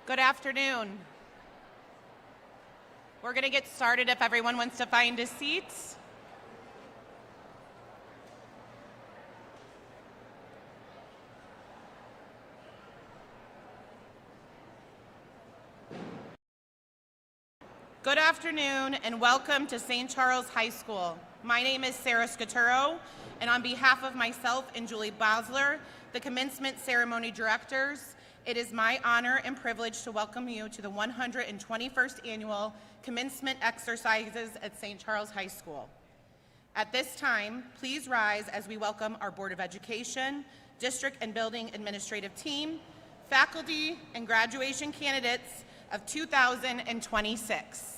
Good afternoon. We're going to get started if everyone wants to find a seat. Good afternoon and welcome to St. Charles High School. My name is Sarah Scaturo, and on behalf of myself and Julie Bosler, the commencement ceremony directors, it is my honor and privilege to welcome you to the 121st annual commencement exercises at St. Charles High School. At this time, please rise as we welcome our Board of Education, District and Building Administrative Team, faculty, and graduation candidates of 2026.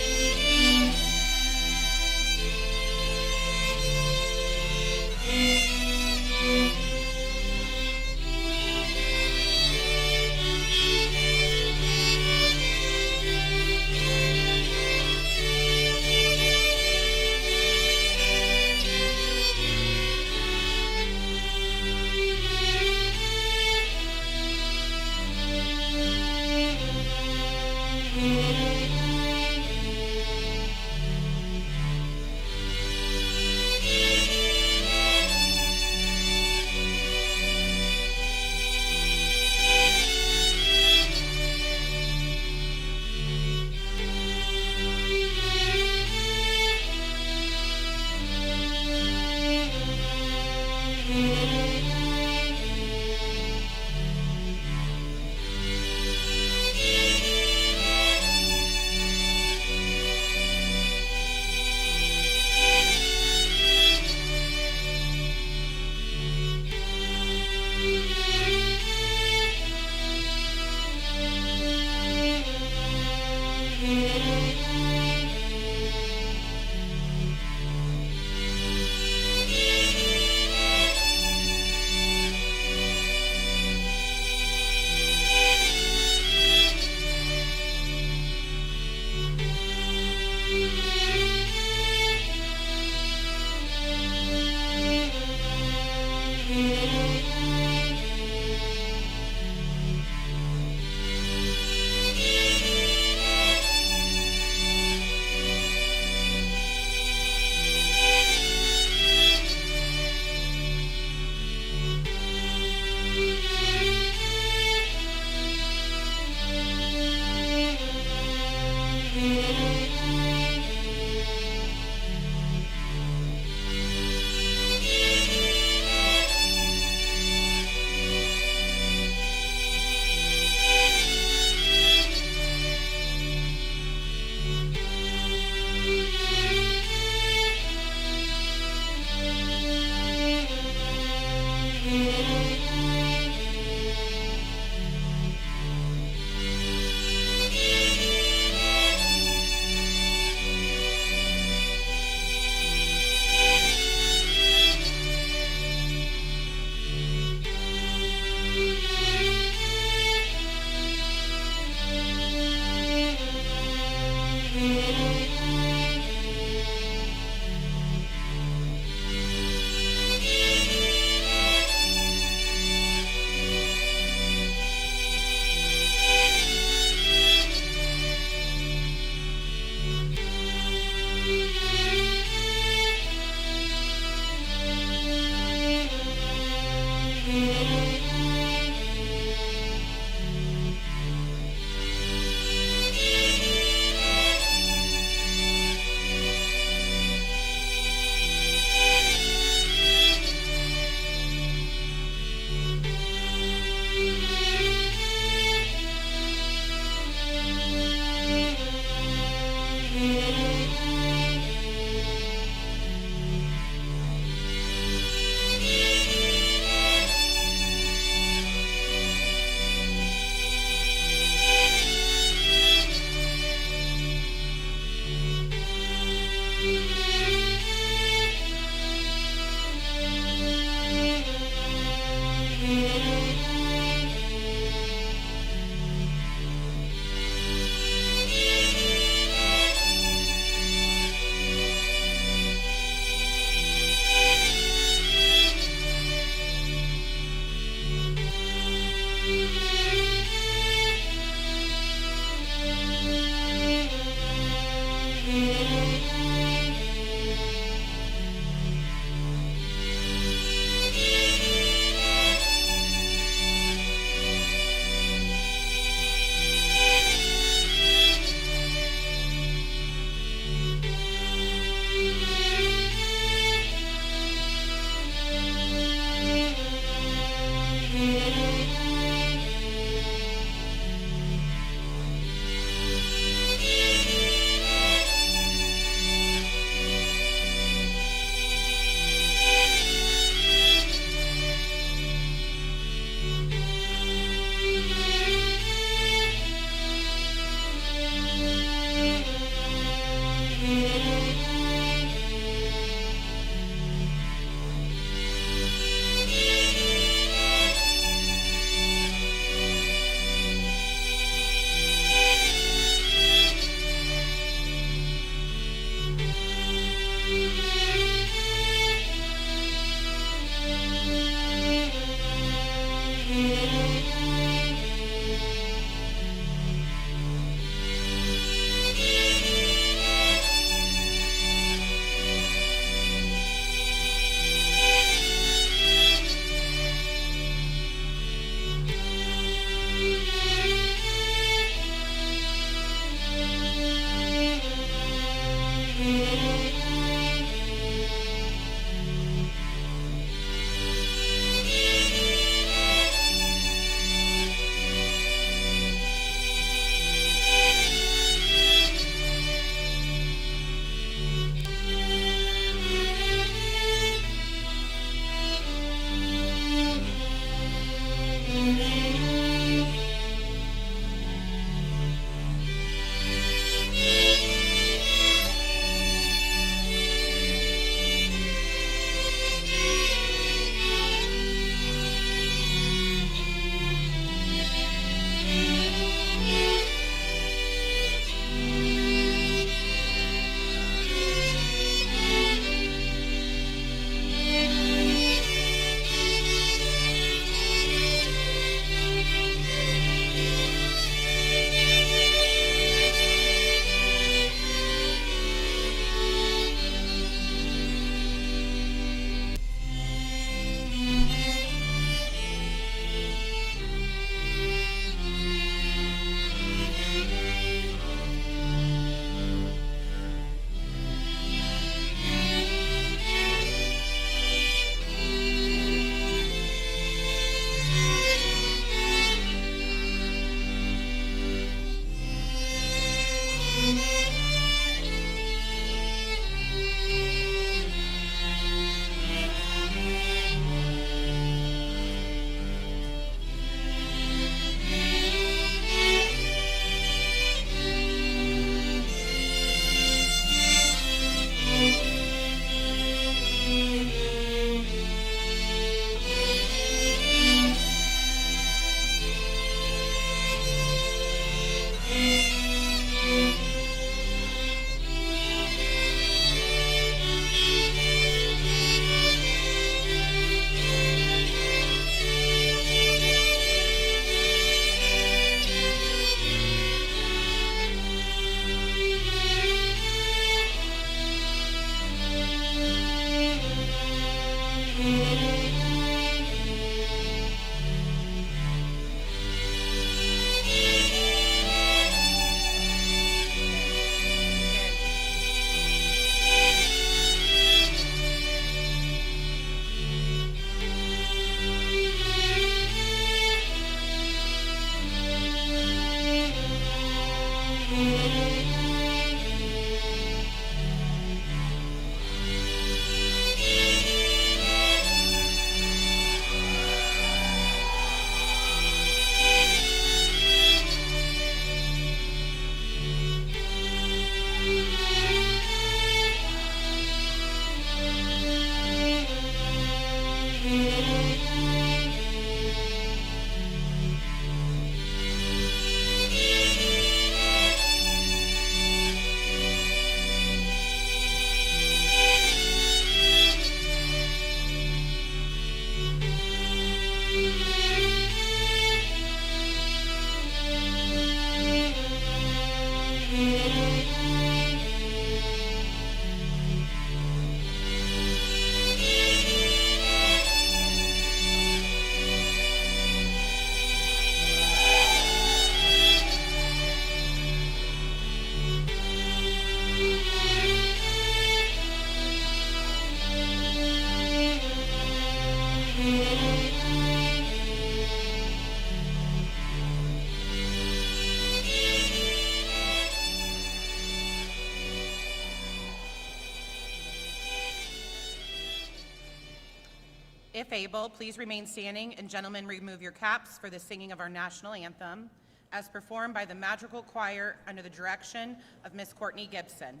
If able, please remain standing, and gentlemen, remove your caps for the singing of our national anthem, as performed by the Madrigal Choir under the direction of Miss Courtney Gibson.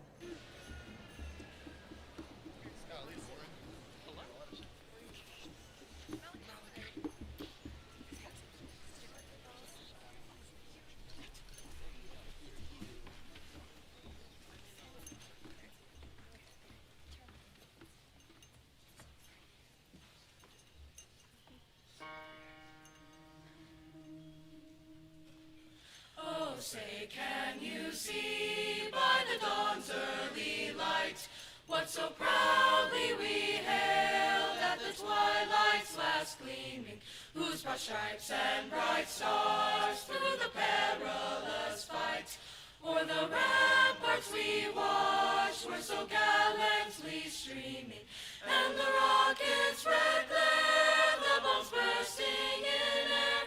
Say, can you see by the dawn's early light what so proudly we hailed at the twilight's last gleaming, whose broad stripes and bright stars through the perilous fight o'er the ramparts we watched were so gallantly streaming, and the rocket's red glare, the bombs bursting in air,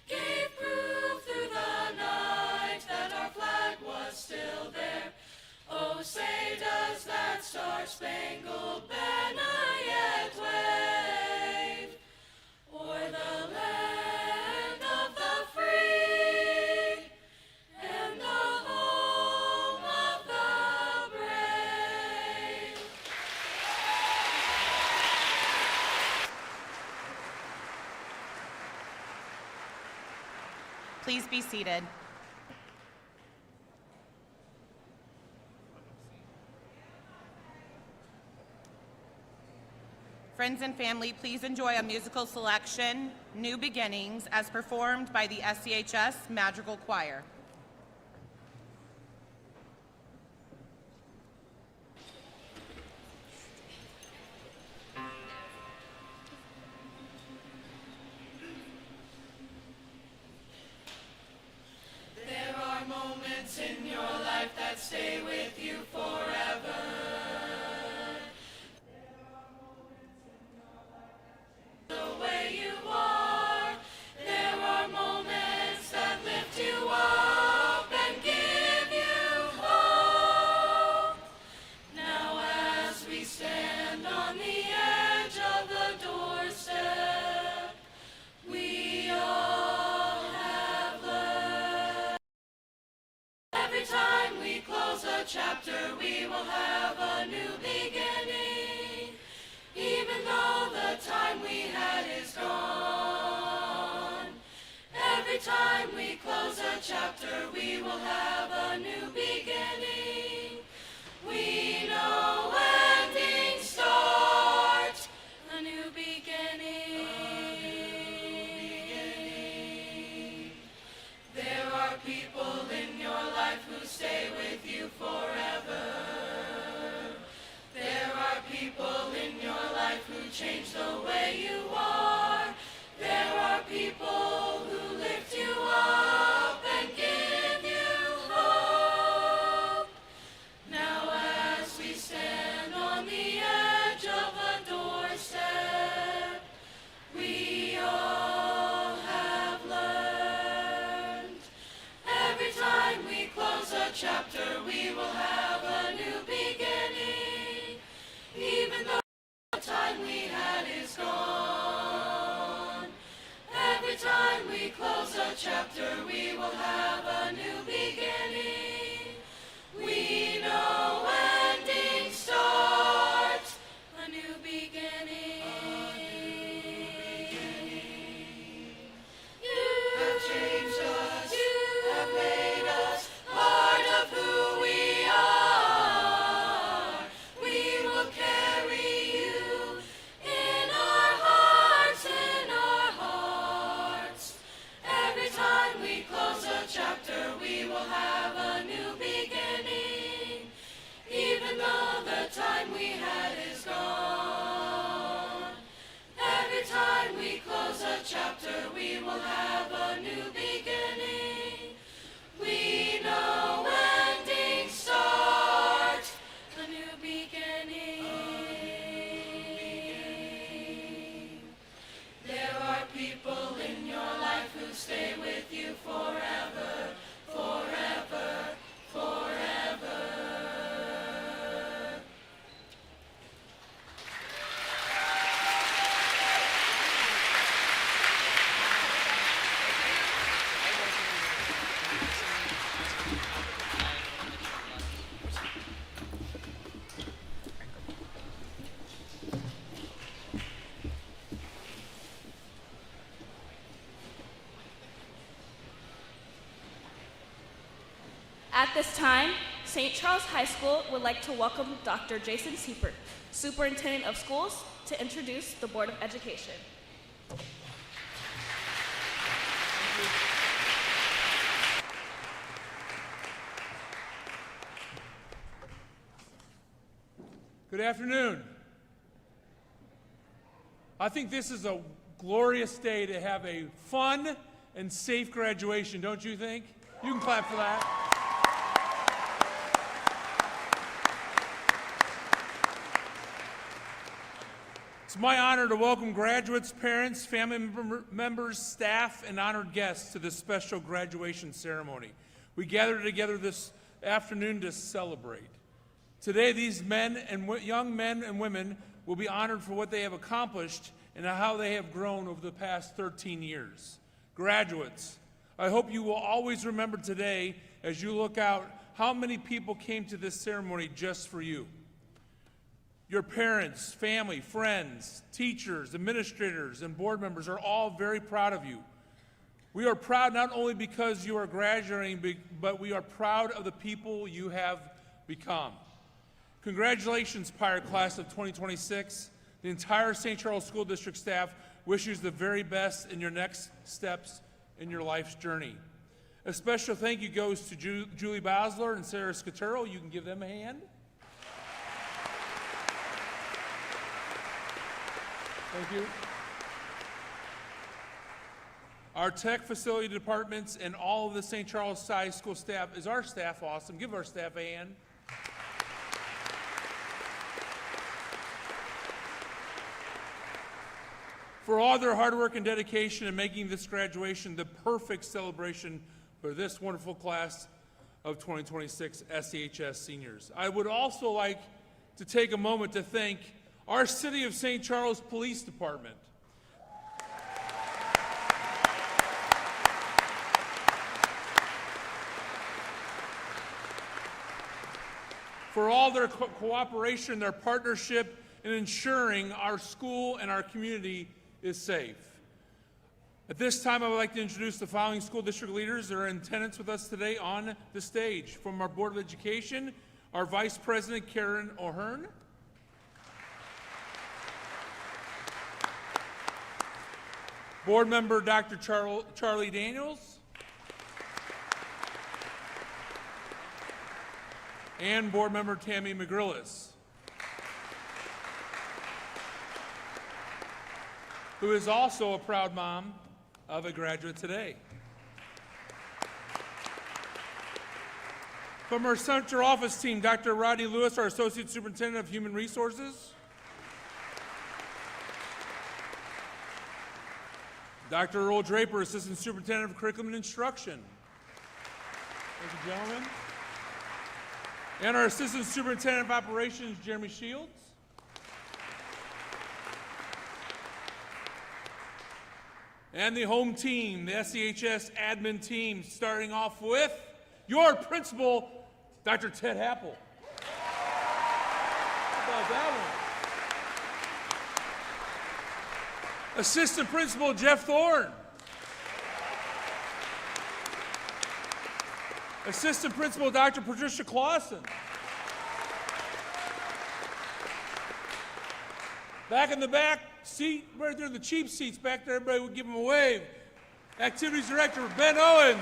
gave proof through the night that our flag was still there. Oh, say, does that star-spangled banner yet wave o'er the land of the free and the home of the brave? Please be seated. Friends and family, please enjoy a musical selection, New Beginnings, as performed by the SCHS Madrigal Choir. There are moments in your life that stay with you forever. The way you are, there are moments that lift you up and give you hope. Now as we stand on the edge of the doorstep, we all have learned. Every time we close a chapter, we will have a new beginning. Even though the time we had is gone. Every time we close a chapter, we will have a new beginning. We know endings start a new beginning. There are people in your life who stay with you forever. There are people in your life who change the way you are. There are people who lift you up and give you hope. Now as we stand on the edge of a doorstep, we all have learned. Every time we close a chapter, we will have a new beginning. Even though the time we had is gone. Every time we close a chapter, we will have a new beginning. We know endings start, a new beginning. You have changed us, have made us part of who we are. We will carry you in our hearts. Every time we close a chapter, we will have a new beginning. Even though the time we had is gone. Every time we close a chapter, we will have a new beginning. We know endings start, a new beginning. There are people in your life who stay with you forever, forever, forever. At this time, St. Charles High School would like to welcome Dr. Jason Siepert, Superintendent of Schools, to introduce the Board of Education. Good afternoon. I think this is a glorious day to have a fun and safe graduation, don't you think? You can clap for that. It's my honor to welcome graduates, parents, family members, staff, and honored guests to this special graduation ceremony. We gather together this afternoon to celebrate. Today, these young men and women will be honored for what they have accomplished and how they have grown over the past 13 years. Graduates, I hope you will always remember today, as you look out, how many people came to this ceremony just for you. Your parents, family, friends, teachers, administrators, and board members are all very proud of you. We are proud not only because you are graduating, but we are proud of the people you have become. Congratulations, Pirate Class of 2026. The entire St. Charles School District staff wishes you the very best in your next steps in your life's journey. A special thank you goes to Julie Bosler and Sarah Scaturo. You can give them a hand. Thank you. Our tech facility departments and all of the St. Charles High School staff. Is our staff awesome? Give our staff a hand. For all their hard work and dedication in making this graduation the perfect celebration for this wonderful class of 2026 SCHS seniors. I would also like to take a moment to thank our City of St. Charles Police Department. For all their cooperation, their partnership in ensuring our school and our community is safe. At this time, I would like to introduce the following school district leaders that are in attendance with us today on the stage. From our Board of Education, our Vice President, Karen O'Hearn. Board Member, Dr. Charlie Daniels. And Board Member, Tammy McGrillis, who is also a proud mom of a graduate today. From our central office team, Dr. Rodney Lewis, our Associate Superintendent of Human Resources. Dr. Earl Draper, Assistant Superintendent of Curriculum and Instruction. Thank you, gentlemen. And our Assistant Superintendent of Operations, Jeremy Shields. And the home team, the SCHS admin team, starting off with your principal, Dr. Ted Happel. How about that one? Assistant Principal, Jeff Thorne. Assistant Principal, Dr. Patricia Clausen. Back in the back seat, right there, the cheap seats back there, everybody would give them a wave. Activities Director, Ben Owens.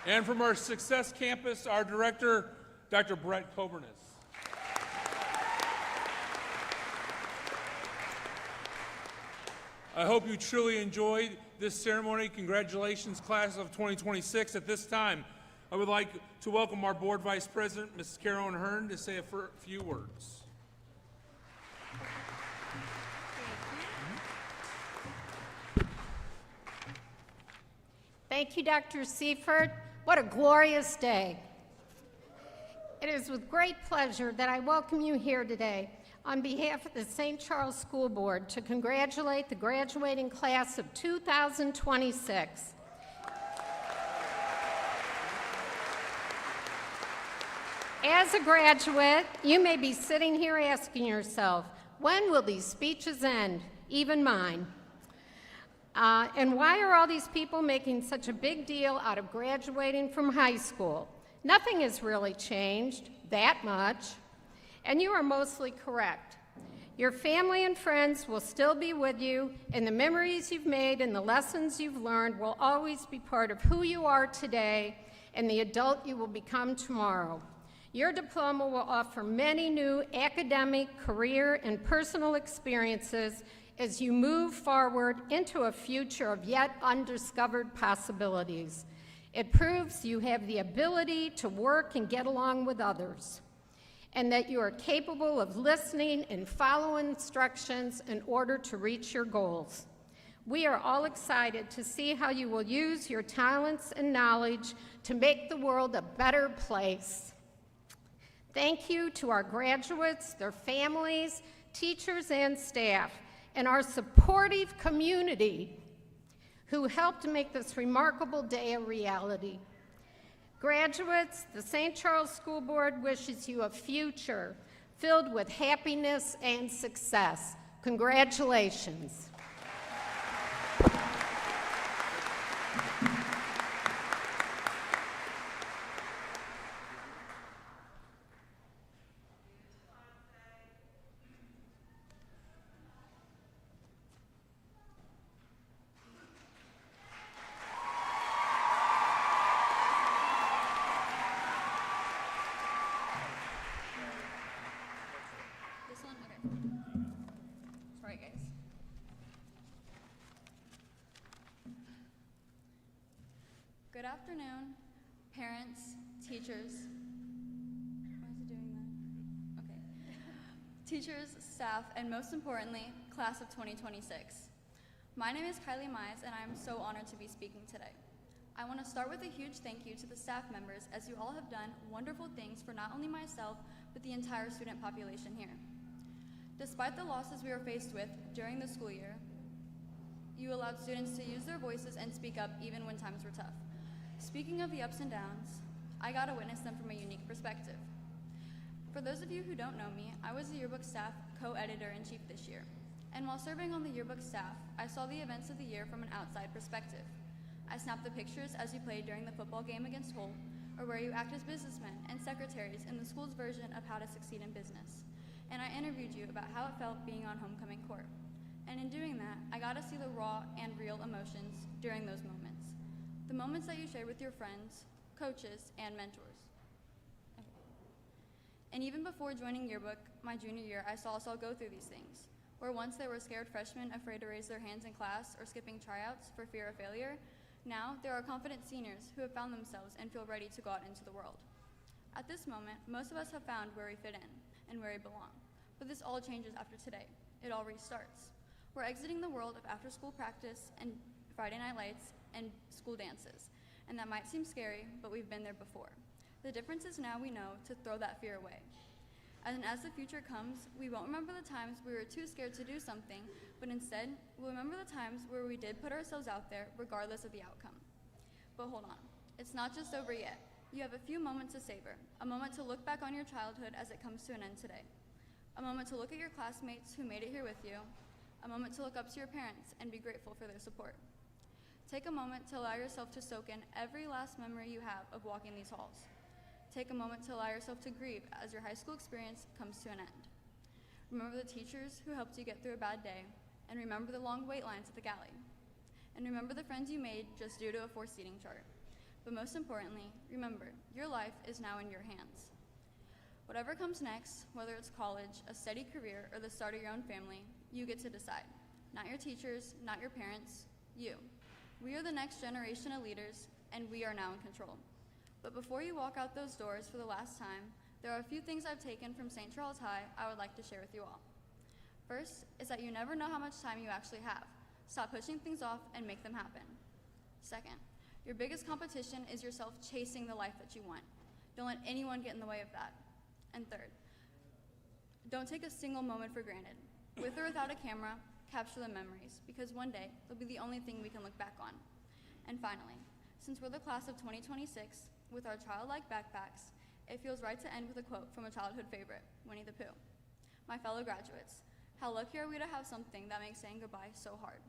And from our Success Campus, our Director, Dr. Brett Coburnis. I hope you truly enjoyed this ceremony. Congratulations, class of 2026. At this time, I would like to welcome our Board Vice President, Mrs. Carolyn Hearn, to say a few words. Thank you, Dr. Seifert. What a glorious day. It is with great pleasure that I welcome you here today on behalf of the St. Charles School Board to congratulate the graduating class of 2026. As a graduate, you may be sitting here asking yourself, when will these speeches end? Even mine. And why are all these people making such a big deal out of graduating from high school? Nothing has really changed that much, and you are mostly correct. Your family and friends will still be with you, and the memories you've made and the lessons you've learned will always be part of who you are today and the adult you will become tomorrow. Your diploma will offer many new academic, career, and personal experiences as you move forward into a future of yet undiscovered possibilities. It proves you have the ability to work and get along with others, and that you are capable of listening and following instructions in order to reach your goals. We are all excited to see how you will use your talents and knowledge to make the world a better place. Thank you to our graduates, their families, teachers, and staff, and our supportive community who helped make this remarkable day a reality. Graduates, the St. Charles School Board wishes you a future filled with happiness and success. Congratulations. Good afternoon, parents, teachers. Why is it doing that? Okay. Teachers, staff, and most importantly, class of 2026. My name is Kylie Mize, and I am so honored to be speaking today. I want to start with a huge thank you to the staff members, as you all have done wonderful things for not only myself, but the entire student population here. Despite the losses we were faced with during the school year, you allowed students to use their voices and speak up even when times were tough. Speaking of the ups and downs, I got to witness them from a unique perspective. For those of you who don't know me, I was the yearbook staff co-editor-in-chief this year. And while serving on the yearbook staff, I saw the events of the year from an outside perspective. I snapped the pictures as you played during the football game against Holt, or where you act as businessmen and secretaries in the school's version of how to succeed in business. And I interviewed you about how it felt being on homecoming court. And in doing that, I got to see the raw and real emotions during those moments. The moments that you shared with your friends, coaches, and mentors. Okay. And even before joining yearbook my junior year, I saw us all go through these things, where once there were scared freshmen afraid to raise their hands in class or skipping tryouts for fear of failure, now there are confident seniors who have found themselves and feel ready to go out into the world. At this moment, most of us have found where we fit in and where we belong, but this all changes after today. It all restarts. We're exiting the world of after-school practice and Friday night lights and school dances, And that might seem scary, but we've been there before. The difference is now we know to throw that fear away. And as the future comes, we won't remember the times we were too scared to do something, but instead, we'll remember the times where we did put ourselves out there regardless of the outcome. But hold on, it's not just over yet. You have a few moments to savor, a moment to look back on your childhood as it comes to an end today, a moment to look at your classmates who made it here with you, a moment to look up to your parents and be grateful for their support. Take a moment to allow yourself to soak in every last memory you have of walking these halls. Take a moment to allow yourself to grieve as your high school experience comes to an end. Remember the teachers who helped you get through a bad day, and remember the long wait lines at the galley. And remember the friends you made just due to a forced seating chart. But most importantly, remember, your life is now in your hands. Whatever comes next, whether it's college, a steady career, or the start of your own family, you get to decide. Not your teachers, not your parents, you. We are the next generation of leaders, and we are now in control. But before you walk out those doors for the last time, there are a few things I've taken from St. Charles High I would like to share with you all. First is that you never know how much time you actually have. Stop pushing things off and make them happen. Second, your biggest competition is yourself chasing the life that you want. Don't let anyone get in the way of that. And third, don't take a single moment for granted. With or without a camera, capture the memories, because one day they'll be the only thing we can look back on. And finally, since we're the class of 2026, with our childlike backpacks, it feels right to end with a quote from a childhood favorite, Winnie the Pooh. My fellow graduates, how lucky are we to have something that makes saying goodbye so hard?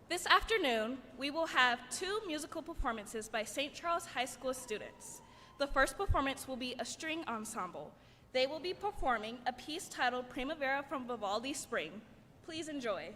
This afternoon, we will have 2 musical performances by St. Charles High School students. The first performance will be a string ensemble. They will be performing a piece titled Primavera from Vivaldi's Spring. Please enjoy.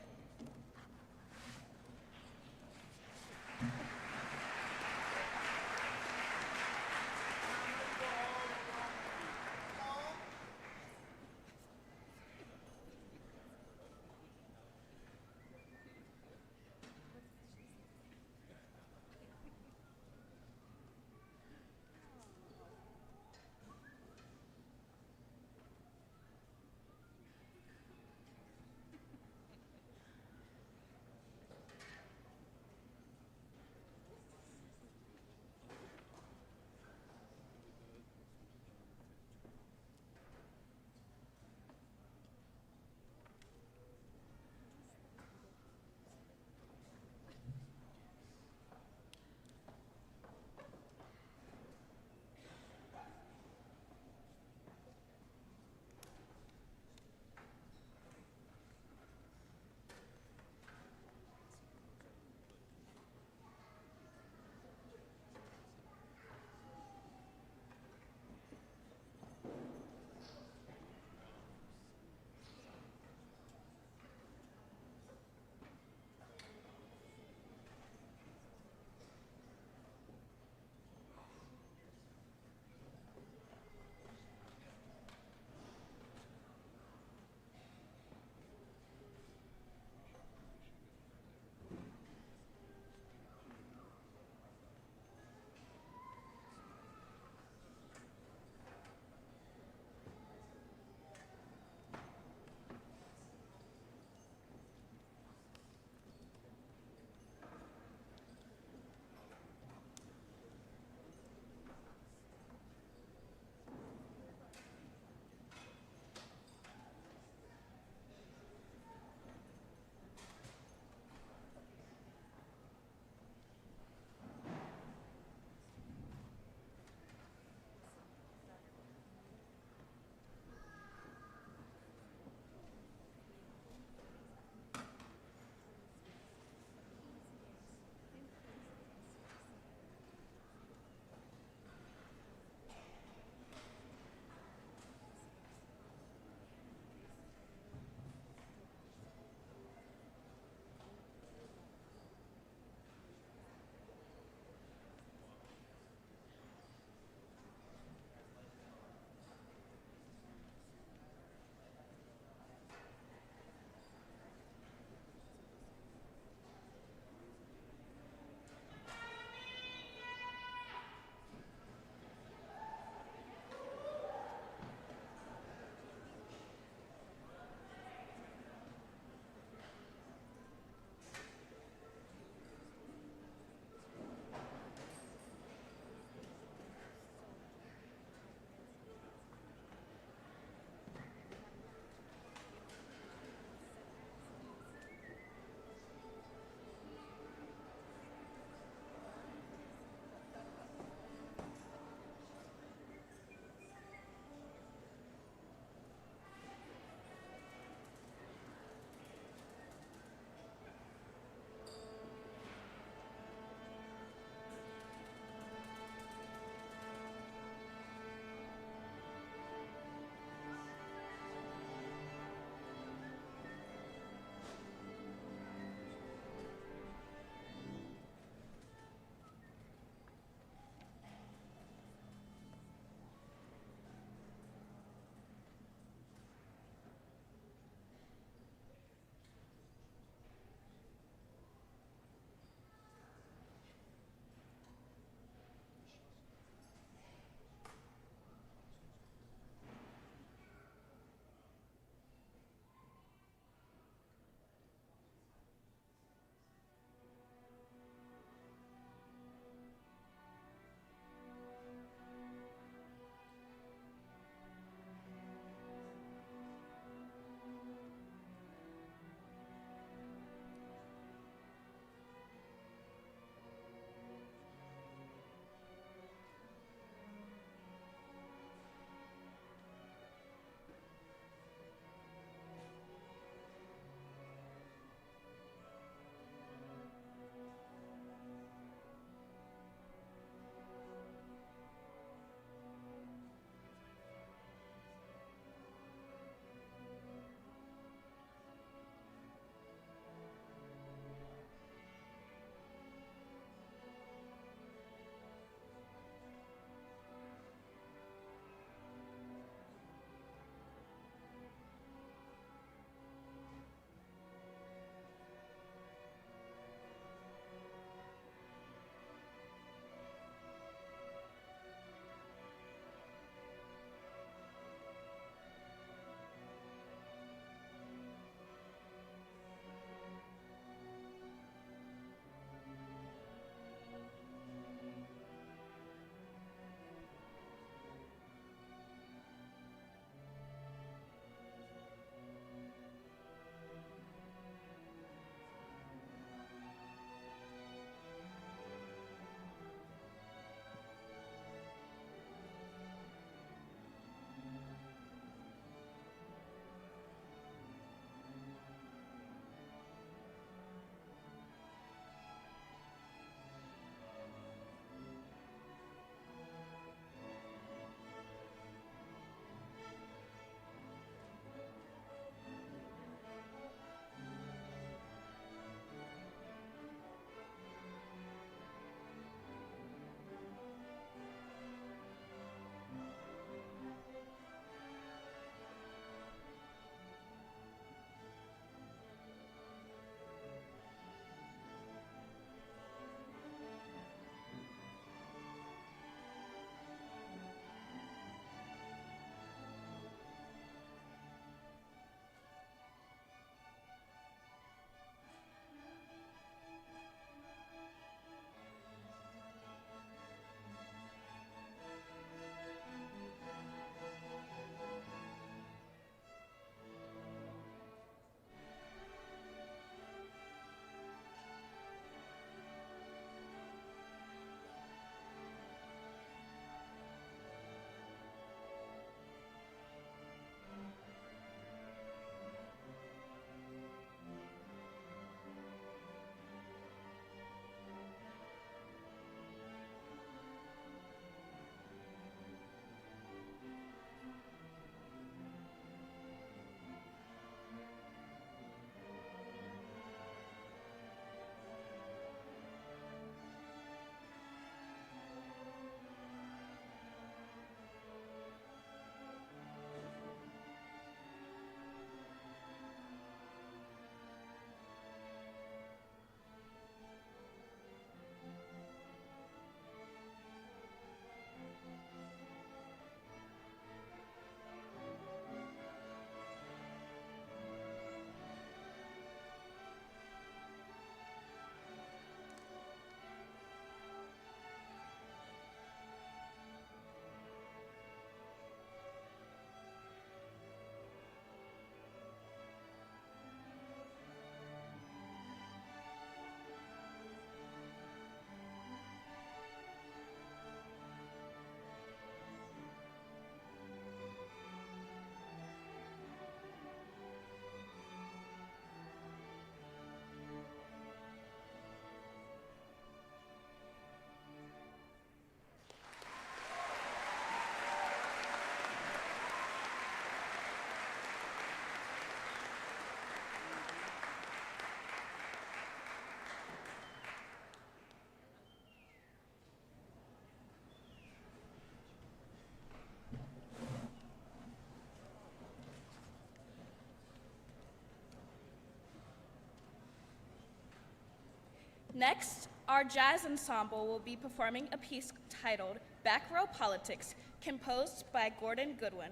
Next, our jazz ensemble will be performing a piece titled Back Row Politics, composed by Gordon Goodwin.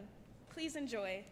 Please enjoy.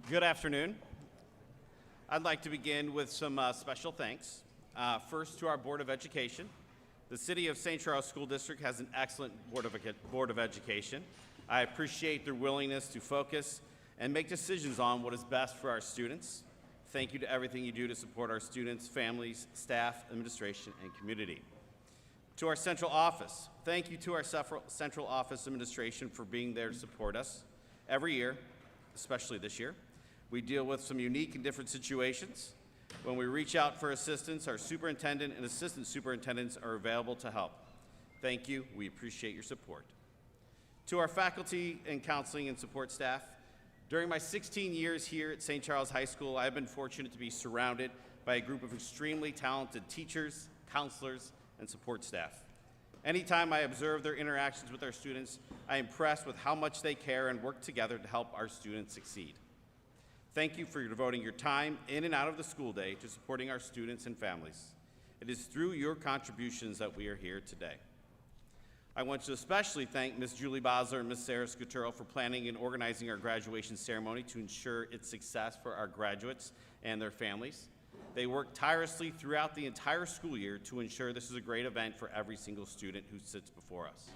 Good afternoon. I'd like to begin with some special thanks. First, to our Board of Education. The City of St. Charles School District has an excellent Board of Education. I appreciate their willingness to focus and make decisions on what is best for our students. Thank you to everything you do to support our students, families, staff, administration, and community. To our central office, thank you to our central office administration for being there to support us. Every year, especially this year, we deal with some unique and different situations. When we reach out for assistance, our superintendent and assistant superintendents are available to help. Thank you. We appreciate your support. To our faculty and counseling and support staff, during my 16 years here at St. Charles High School, I've been fortunate to be surrounded by a group of extremely talented teachers, counselors, and support staff. Anytime I observe their interactions with our students, I am impressed with how much they care and work together to help our students succeed. Thank you for devoting your time in and out of the school day to supporting our students and families. It is through your contributions that we are here today. I want to especially thank Ms. Julie Bosler and Ms. Sarah Scuturo for planning and organizing our graduation ceremony to ensure its success for our graduates and their families. They worked tirelessly throughout the entire school year to ensure this is a great event for every single student who sits before us.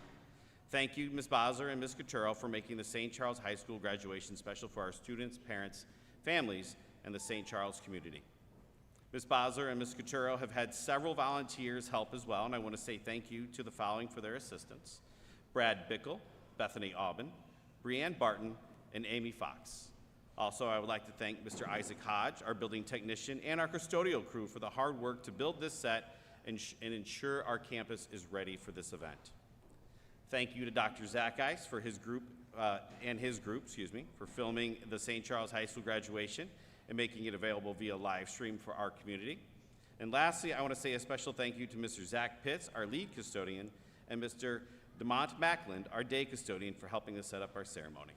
Thank you, Ms. Bosler and Ms. Scuturo, for making the St. Charles High School graduation special for our students, parents, families, and the St. Charles community. Ms. Bosler and Ms. Scuturo have had several volunteers help as well, and I want to say thank you to the following for their assistance: Brad Bickle, Bethany Aubin, Brianne Barton, and Amy Fox. Also, I would like to thank Mr. Isaac Hodge, our building technician, and our custodial crew for the hard work to build this set and ensure our campus is ready for this event. Thank you to Dr. Zach Ice for his group for filming the St. Charles High School graduation and making it available via live stream for our community. And lastly, I want to say a special thank you to Mr. Zach Pitts, our lead custodian, and Mr. DeMont Mackland, our day custodian, for helping us set up our ceremony.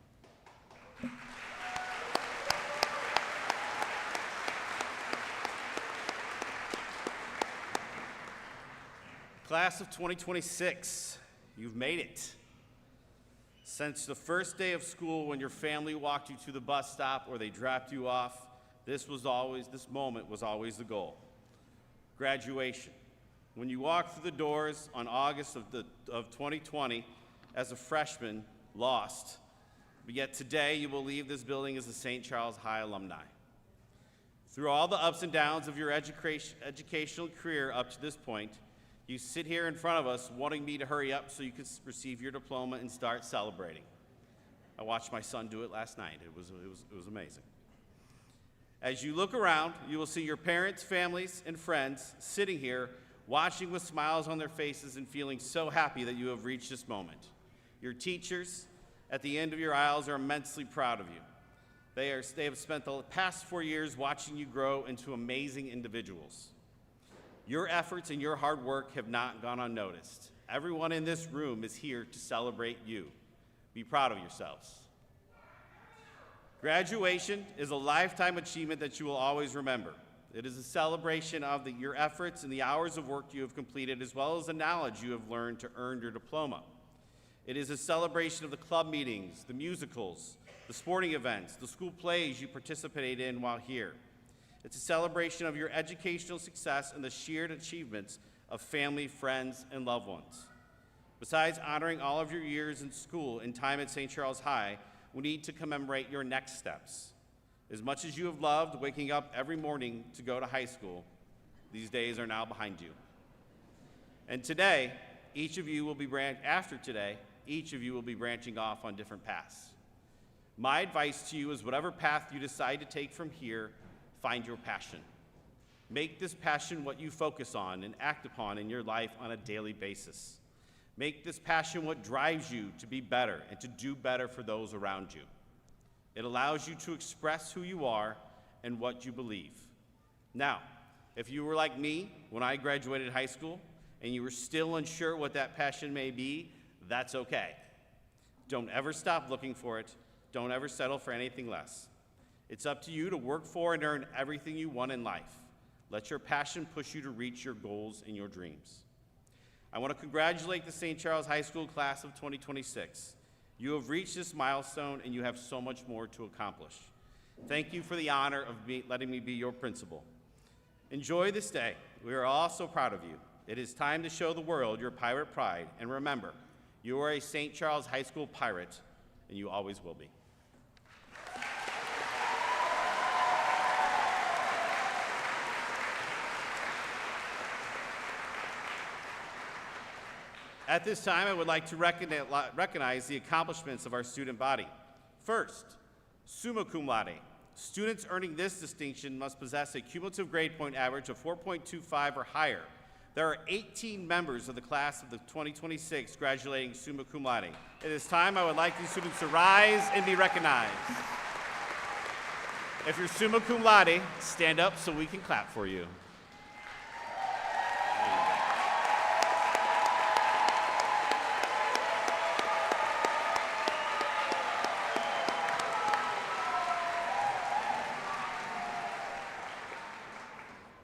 Class of 2026, you've made it. Since the first day of school, when your family walked you to the bus stop or they dropped you off, this moment was always the goal. Graduation. When you walked through the doors on August of 2020 as a freshman, lost, but yet today you will leave this building as a St. Charles High alumni. Through all the ups and downs of your educational career up to this point, you sit here in front of us wanting me to hurry up so you can receive your diploma and start celebrating. I watched my son do it last night. It was amazing. As you look around, you will see your parents, families, and friends sitting here watching with smiles on their faces and feeling so happy that you have reached this moment. Your teachers at the end of your aisles are immensely proud of you. They have spent the past 4 years watching you grow into amazing individuals. Your efforts and your hard work have not gone unnoticed. Everyone in this room is here to celebrate you. Be proud of yourselves. Graduation is a lifetime achievement that you will always remember. It is a celebration of your efforts and the hours of work you have completed, as well as the knowledge you have learned to earn your diploma. It is a celebration of the club meetings, the musicals, the sporting events, the school plays you participated in while here. It's a celebration of your educational success and the shared achievements of family, friends, and loved ones. Besides honoring all of your years in school and time at St. Charles High, we need to commemorate your next steps. As much as you have loved waking up every morning to go to high school, these days are now behind you. And today, each of you will be branching off on different paths. My advice to you is whatever path you decide to take from here, find your passion. Make this passion what you focus on and act upon in your life on a daily basis. Make this passion what drives you to be better and to do better for those around you. It allows you to express who you are and what you believe. Now, if you were like me when I graduated high school and you were still unsure what that passion may be, that's okay. Don't ever stop looking for it. Don't ever settle for anything less. It's up to you to work for and earn everything you want in life. Let your passion push you to reach your goals and your dreams. I want to congratulate the St. Charles High School class of 2026. You have reached this milestone and you have so much more to accomplish. Thank you for the honor of letting me be your principal. Enjoy this day. We are all so proud of you. It is time to show the world your pirate pride, and remember, you are a St. Charles High School pirate, and you always will be. At this time, I would like to recognize the accomplishments of our student body. First, summa cum laude. Students earning this distinction must possess a cumulative grade point average of 4.25 or higher. There are 18 members of the class of the 2026 graduating summa cum laude. At this time, I would like these students to rise and be recognized. If you're summa cum laude, stand up so we can clap for you.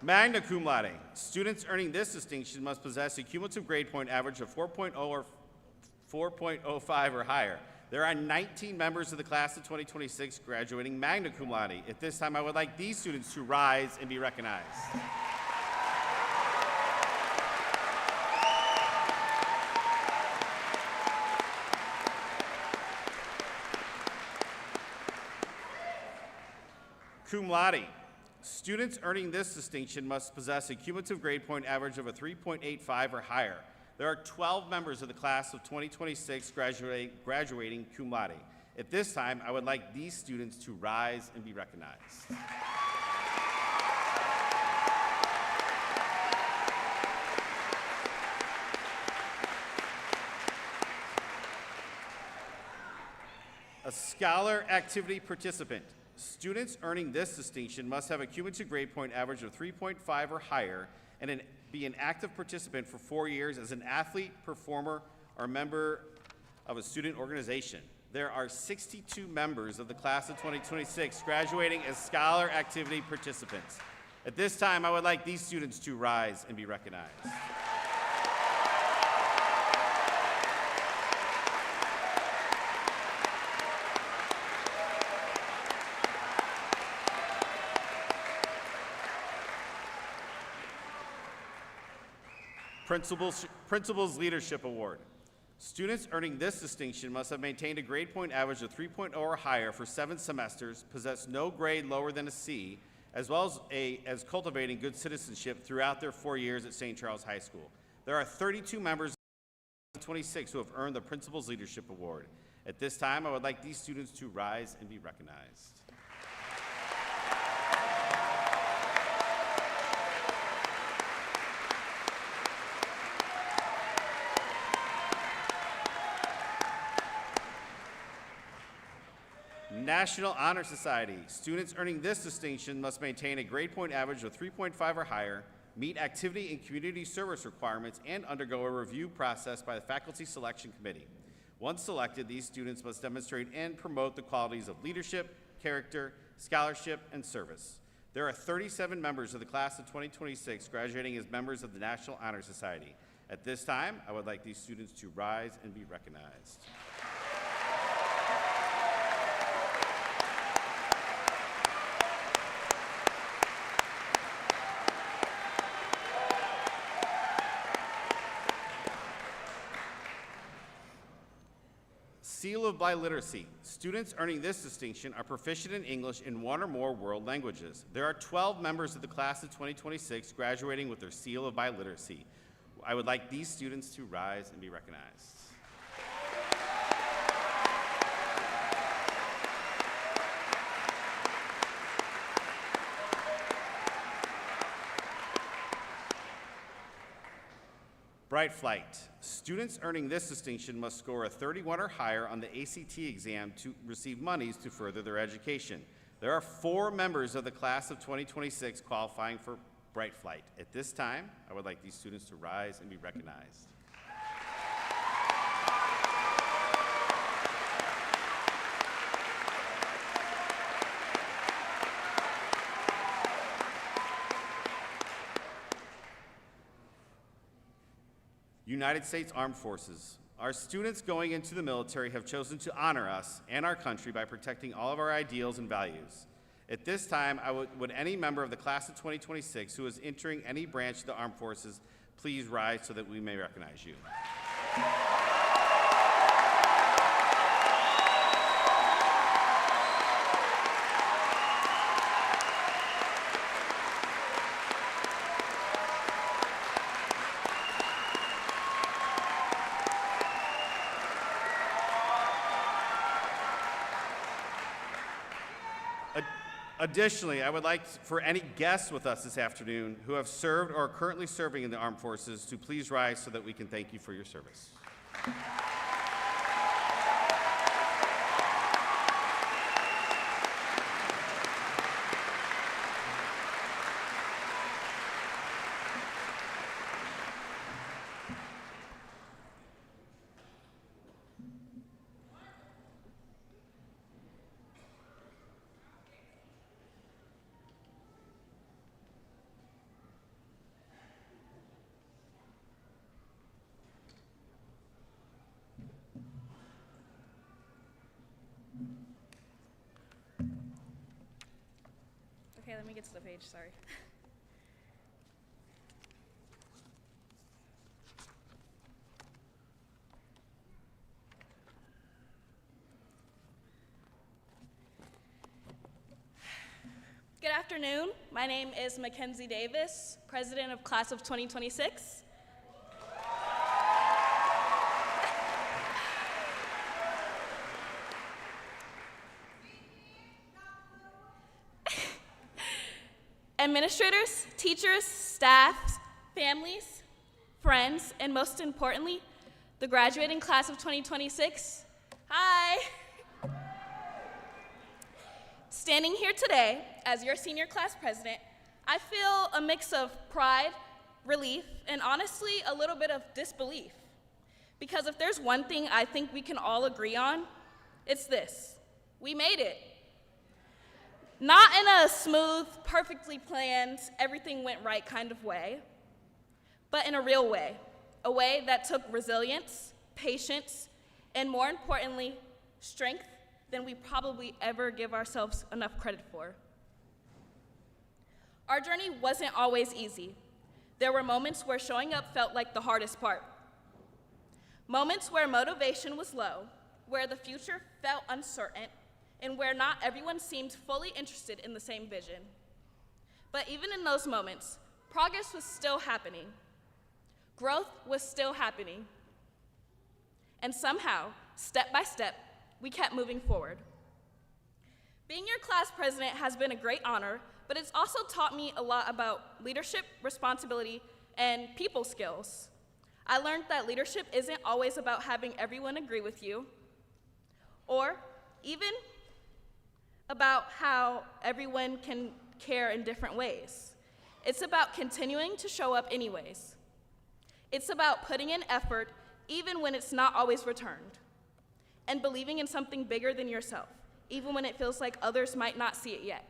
Magna cum laude. Students earning this distinction must possess a cumulative grade point average of 4.0 or 4.05 or higher. There are 19 members of the class of 2026 graduating magna cum laude. At this time, I would like these students to rise and be recognized. Cum laude. Students earning this distinction must possess a cumulative grade point average of a 3.85 or higher. There are 12 members of the class of 2026 graduating cum laude. At this time, I would like these students to rise and be recognized. A scholar activity participant. Students earning this distinction must have a cumulative grade point average of 3.5 or higher and be an active participant for 4 years as an athlete, performer, or member of a student organization. There are 62 members of the class of 2026 graduating as scholar activity participants. At this time, I would like these students to rise and be recognized. Principal's Leadership Award. Students earning this distinction must have maintained a grade point average of 3.0 or higher for 7 semesters, possess no grade lower than a C, as well as cultivating good citizenship throughout their 4 years at St. Charles High School. There are 32 members of 26 who have earned the Principal's Leadership Award. At this time, I would like these students to rise and be recognized. National Honor Society. Students earning this distinction must maintain a grade point average of 3.5 or higher, meet activity and community service requirements, and undergo a review process by the Faculty Selection Committee. Once selected, these students must demonstrate and promote the qualities of leadership, character, scholarship, and service. There are 37 members of the class of 2026 graduating as members of the National Honor Society. At this time, I would like these students to rise and be recognized. Seal of Biliteracy. Students earning this distinction are proficient in English in 1 or more world languages. There are 12 members of the class of 2026 graduating with their Seal of Biliteracy. I would like these students to rise and be recognized. Bright Flight. Students earning this distinction must score a 31 or higher on the ACT exam to receive monies to further their education. There are 4 members of the class of 2026 qualifying for Bright Flight. At this time, I would like these students to rise and be recognized. United States Armed Forces. Our students going into the military have chosen to honor us and our country by protecting all of our ideals and values. At this time, would any member of the class of 2026 who is entering any branch of the armed forces please rise so that we may recognize you. Additionally, I would like for any guests with us this afternoon who have served or are currently serving in the armed forces to please rise so that we can thank you for your service. Okay, let me get to the page, sorry. Good afternoon. My name is Mackenzie Davis, president of class of 2026. Administrators, teachers, staff, families, friends, and most importantly, the graduating class of 2026. Hi! Standing here today as your senior class president, I feel a mix of pride, relief, and honestly, a little bit of disbelief. Because if there's one thing I think we can all agree on, it's this: we made it. Not in a smooth, perfectly planned, everything went right kind of way, but in a real way, a way that took resilience, patience, and more importantly, strength than we probably ever give ourselves enough credit for. Our journey wasn't always easy. There were moments where showing up felt like the hardest part. Moments where motivation was low, where the future felt uncertain, and where not everyone seemed fully interested in the same vision. But even in those moments, progress was still happening. Growth was still happening. And somehow, step by step, we kept moving forward. Being your class president has been a great honor, but it's also taught me a lot about leadership, responsibility, and people skills. I learned that leadership isn't always about having everyone agree with you, or even about how everyone can care in different ways. It's about continuing to show up anyways. It's about putting in effort even when it's not always returned, and believing in something bigger than yourself, even when it feels like others might not see it yet.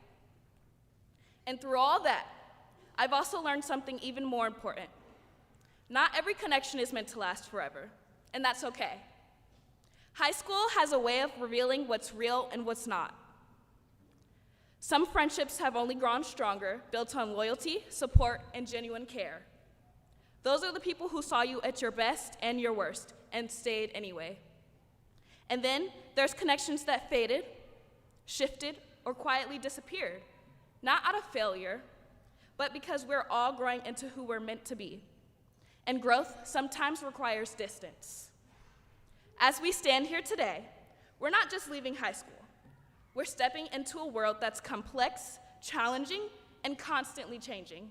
And through all that, I've also learned something even more important. Not every connection is meant to last forever, and that's okay. High school has a way of revealing what's real and what's not. Some friendships have only grown stronger, built on loyalty, support, and genuine care. Those are the people who saw you at your best and your worst, and stayed anyway. And then there's connections that faded, shifted, or quietly disappeared, not out of failure, but because we're all growing into who we're meant to be. And growth sometimes requires distance. As we stand here today, we're not just leaving high school. We're stepping into a world that's complex, challenging, and constantly changing.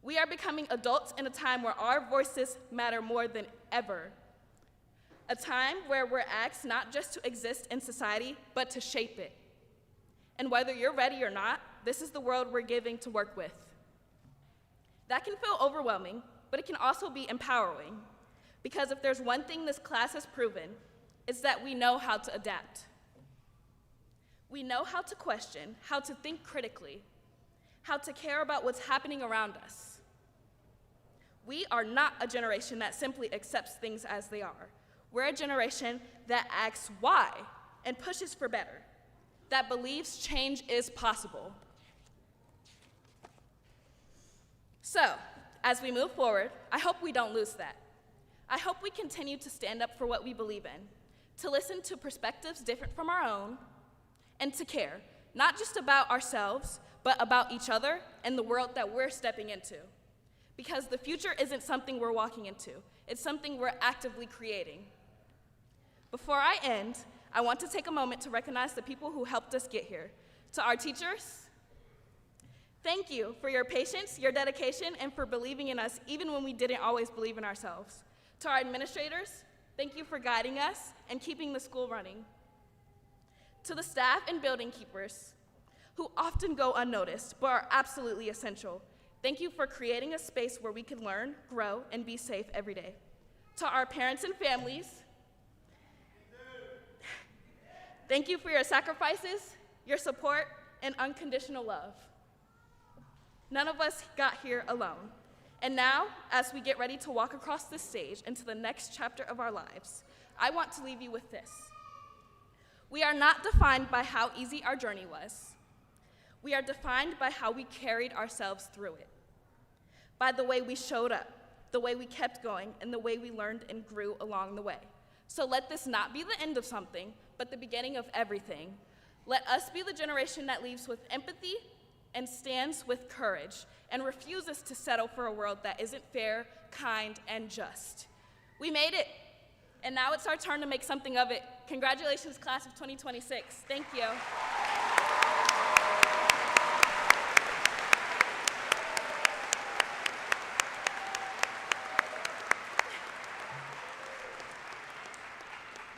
We are becoming adults in a time where our voices matter more than ever. A time where we're asked not just to exist in society, but to shape it. And whether you're ready or not, this is the world we're giving to work with. That can feel overwhelming, but it can also be empowering. Because if there's one thing this class has proven, it's that we know how to adapt. We know how to question, how to think critically, how to care about what's happening around us. We are not a generation that simply accepts things as they are. We're a generation that asks why and pushes for better, that believes change is possible. So, as we move forward, I hope we don't lose that. I hope we continue to stand up for what we believe in, to listen to perspectives different from our own, and to care, not just about ourselves, but about each other and the world that we're stepping into. Because the future isn't something we're walking into, it's something we're actively creating. Before I end, I want to take a moment to recognize the people who helped us get here. To our teachers, thank you for your patience, your dedication, and for believing in us even when we didn't always believe in ourselves. To our administrators, thank you for guiding us and keeping the school running. To the staff and building keepers, who often go unnoticed but are absolutely essential, thank you for creating a space where we can learn, grow, and be safe every day. To our parents and families, thank you for your sacrifices, your support, and unconditional love. None of us got here alone. And now, as we get ready to walk across this stage into the next chapter of our lives, I want to leave you with this. We are not defined by how easy our journey was. We are defined by how we carried ourselves through it, by the way we showed up, the way we kept going, and the way we learned and grew along the way. So let this not be the end of something, but the beginning of everything. Let us be the generation that leaves with empathy and stands with courage and refuses to settle for a world that isn't fair, kind, and just. We made it, and now it's our turn to make something of it. Congratulations, class of 2026. Thank you.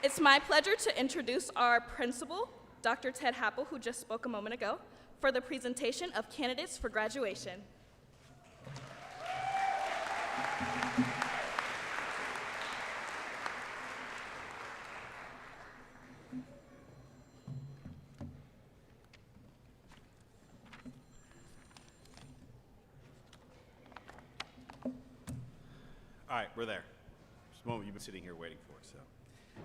It's my pleasure to introduce our principal, Dr. Ted Happel, who just spoke a moment ago, for the presentation of candidates for graduation. All right, we're there. Just a moment you've been sitting here waiting for. So,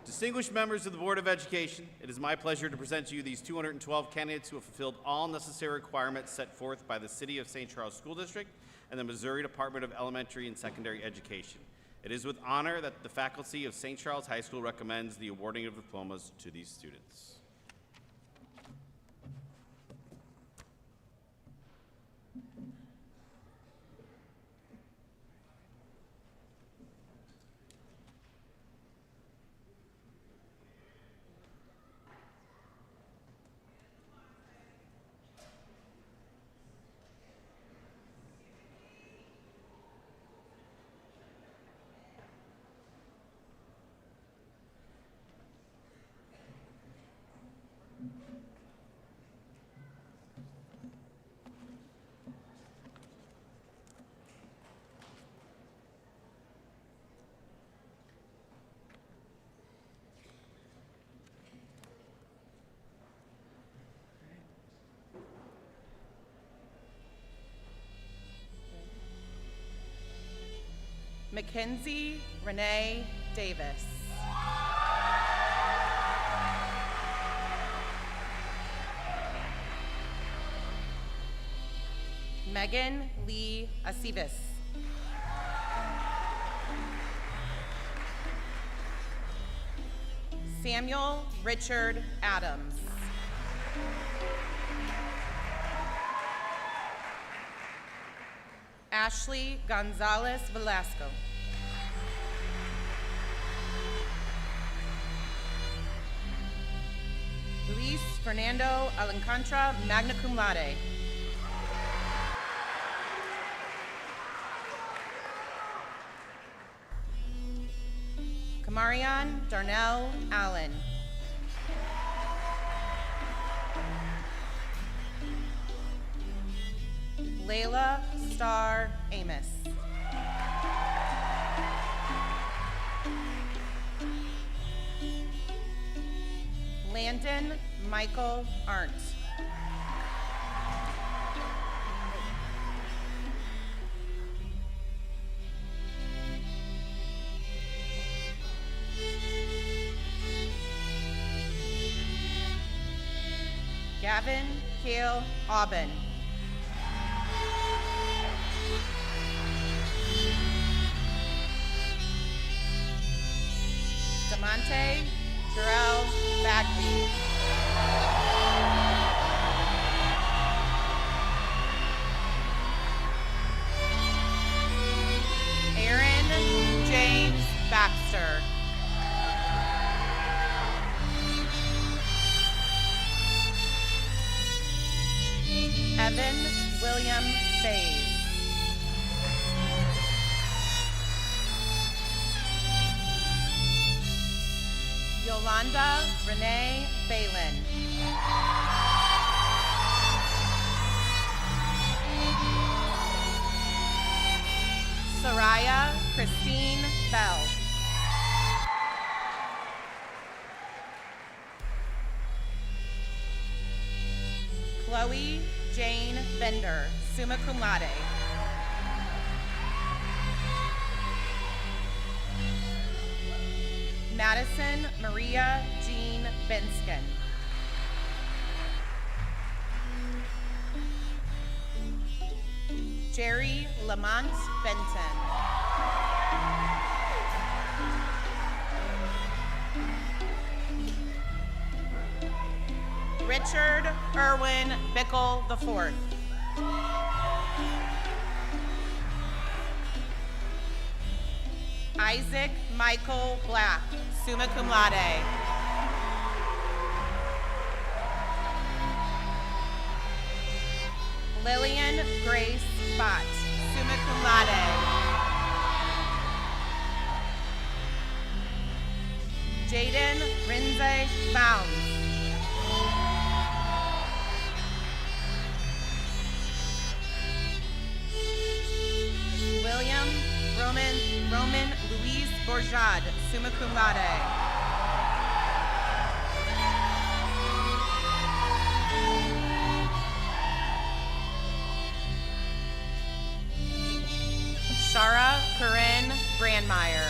distinguished members of the Board of Education, it is my pleasure to present to you these 212 candidates who have fulfilled all necessary requirements set forth by the City of St. Charles School District and the Missouri Department of Elementary and Secondary Education. It is with honor that the faculty of St. Charles High School recommends the awarding of diplomas to these students. Mackenzie Renee Davis. Megan Lee Aceves. Samuel Richard Adams. Ashley Gonzalez Velasco. Luis Fernando Alencantra, magna cum laude. Kamarian Darnell Allen. Layla Starr Amos. Landon Michael Arndt. Gavin Kale Aubin. Demonte Jarrell Bagby. Aaron James Baxter. Evan William Fays. Yolanda Renee Balin. Soraya Christine Bell. Chloe Jane Bender, summa cum laude. Madison Maria Jean Benskin. Jerry Lamont Benton. Richard Irwin Bickle IV. Isaac Michael Black, summa cum laude. Lillian Grace Bott, summa cum laude. Jaden Rinze Bounds. William Roman Louise Bourgeade, summa cum laude. Shara Corinne Brandmeier.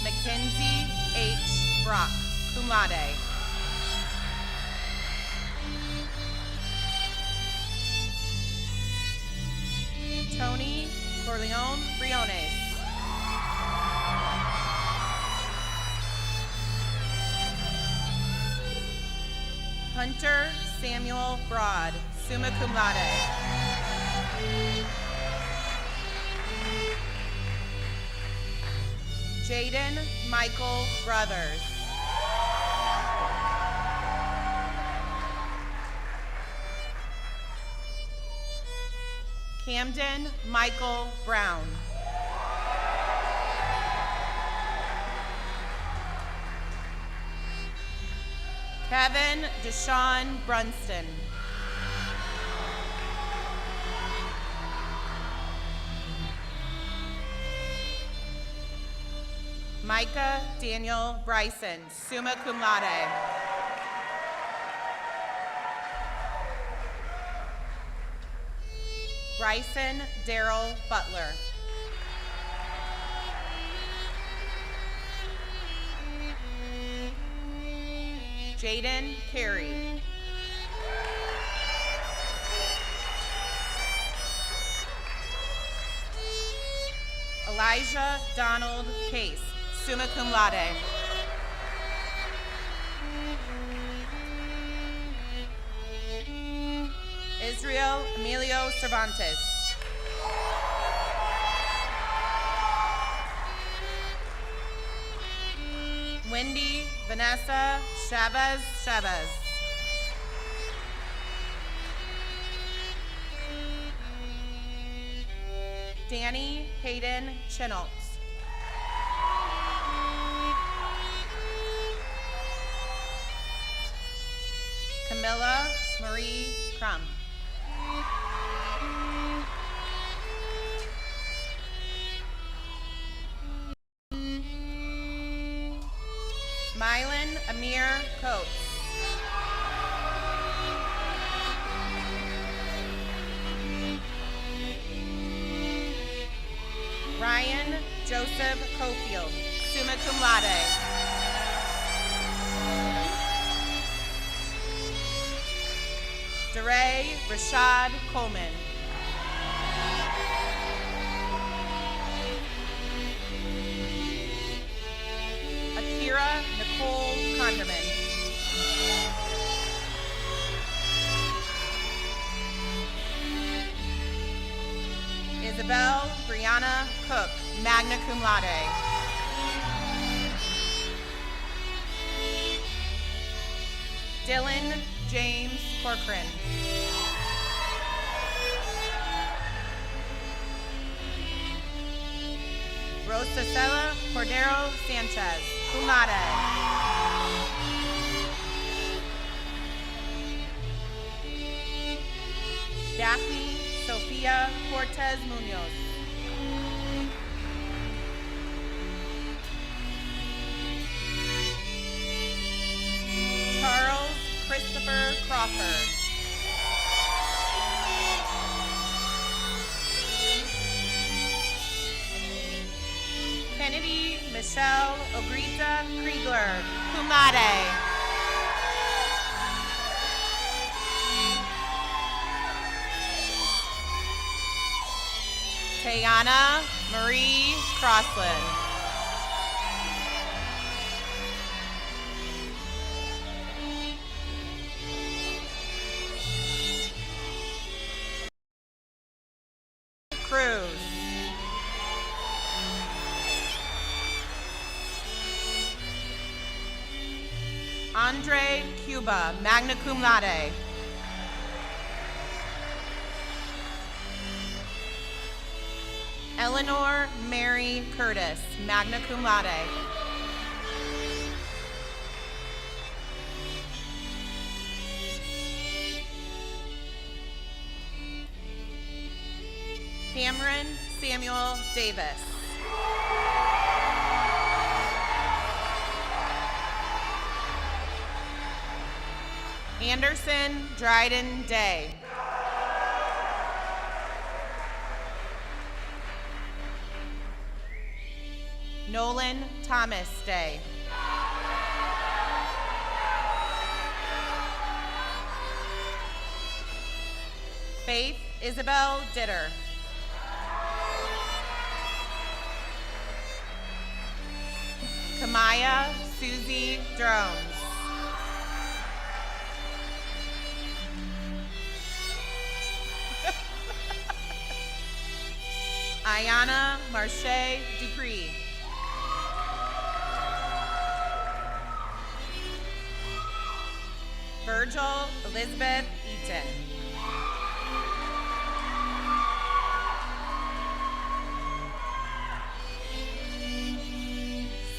Mackenzie H. Brock, cum laude. Tony Corleone Briones. Hunter Samuel Broad, summa cum laude. Jaden Michael Brothers. Camden Michael Brown. Kevin Deshaun Brunston. Micah Daniel Bryson, summa cum laude. Bryson Darrell Butler. Jaden Carey. Elijah Donald Case, summa cum laude. Israel Emilio Cervantes. Wendy Vanessa Chavez. Danny Hayden Chinholtz. Camilla Marie Crum. Mylan Amir Coates. Ryan Joseph Cofield, summa cum laude. DeRay Rashad Coleman. Akira Nicole Conderman. Isabel Brianna Cook, magna cum laude. Dylan James Corcoran. Rosacela Cordero Sanchez, cum laude. Daphne Sofia Cortez Munoz. Charles Christopher Crawford. Kennedy Michelle Ogrita Kriegler, cum laude. Tayana Marie Crossland. Cruz. Andre Cuba, magna cum laude. Eleanor Mary Curtis, magna cum laude. Cameron Samuel Davis. Anderson Dryden Day. Nolan Thomas Day. Faith Isabel Ditter. Kamaya Susie Drones. Ayana Marche Dupree. Virgil Elizabeth Eaton.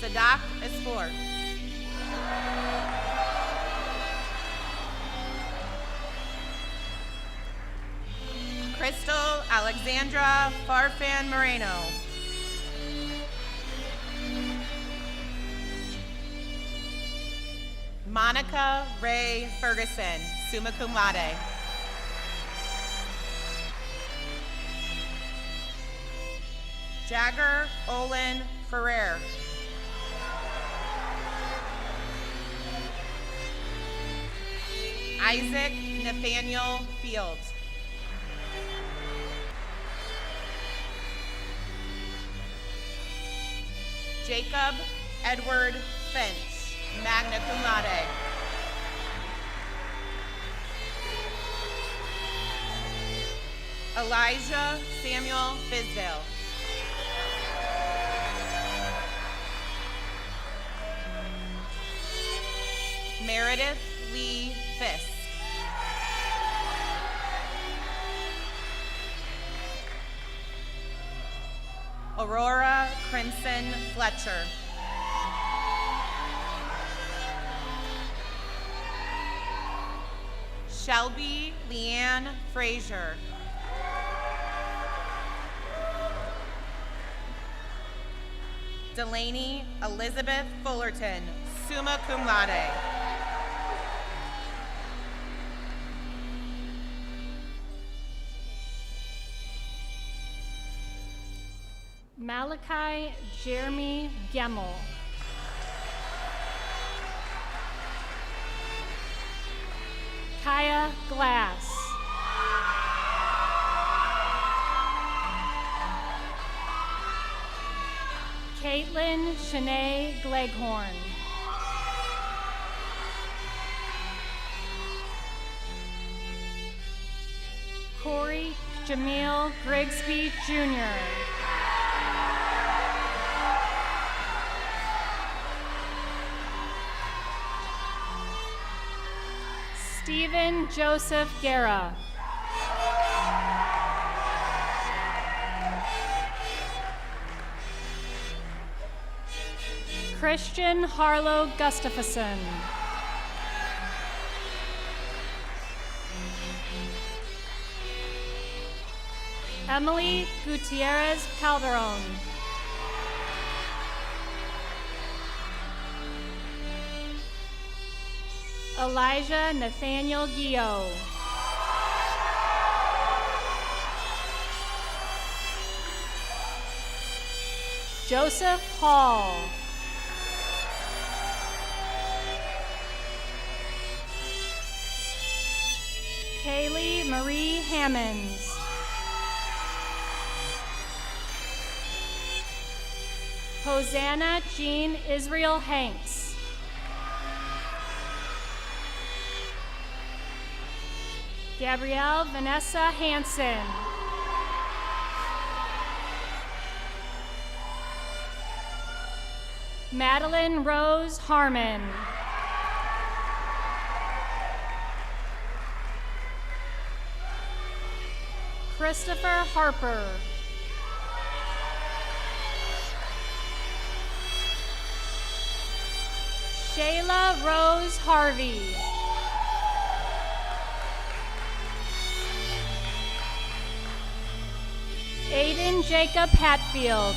Sadak Esfor. Crystal Alexandra Farfan Moreno. Monica Ray Ferguson, summa cum laude. Jagger Olin Ferrer. Isaac Nathaniel Fields. Jacob Edward Finch, magna cum laude. Elijah Samuel Fisdale. Meredith Lee Fisk. Aurora Crimson Fletcher. Shelby Leanne Frazier. Delaney Elizabeth Fullerton, summa cum laude. Malachi Jeremy Gemmel. Kaya Glass. Caitlin Shanae Gleghorn. Corey Jamil Grigsby Jr. Stephen Joseph Guerra. Christian Harlow Gustafson. Emily Gutierrez Calderon. Elijah Nathaniel Gio. Joseph Hall. Kaylee Marie Hammonds. Hosanna Jean Israel Hanks. Gabrielle Vanessa Hansen. Madeline Rose Harmon. Christopher Harper. Shayla Rose Harvey. Aiden Jacob Hatfield.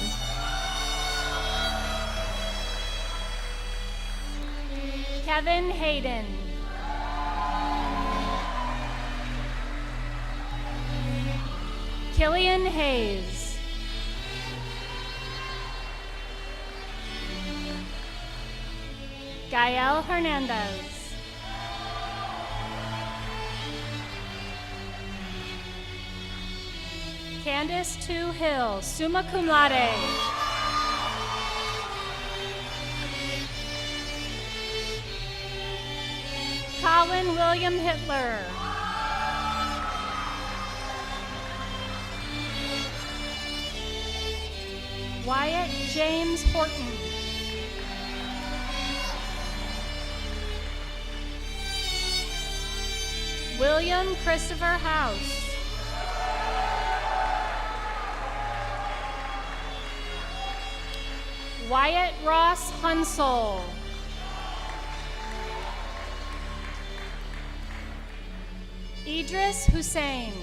Kevin Hayden. Killian Hayes. Gael Hernandez. Candace Tu Hill, summa cum laude. Colin William Hitler. Wyatt James Horton. William Christopher House. Wyatt Ross Hunsel. Idris Hussein.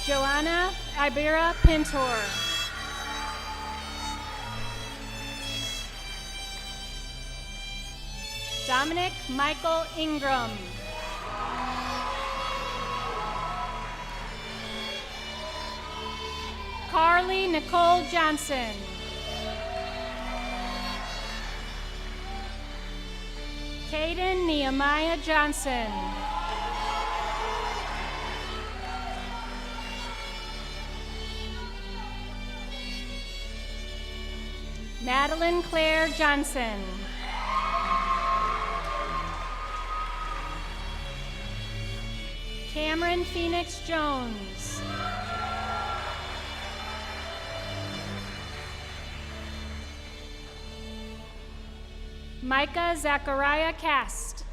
Joanna Ibera Pintor. Dominic Michael Ingram. Carly Nicole Johnson. Caden Nehemiah Johnson. Madeline Claire Johnson. Cameron Phoenix Jones. Micah Zachariah Cast.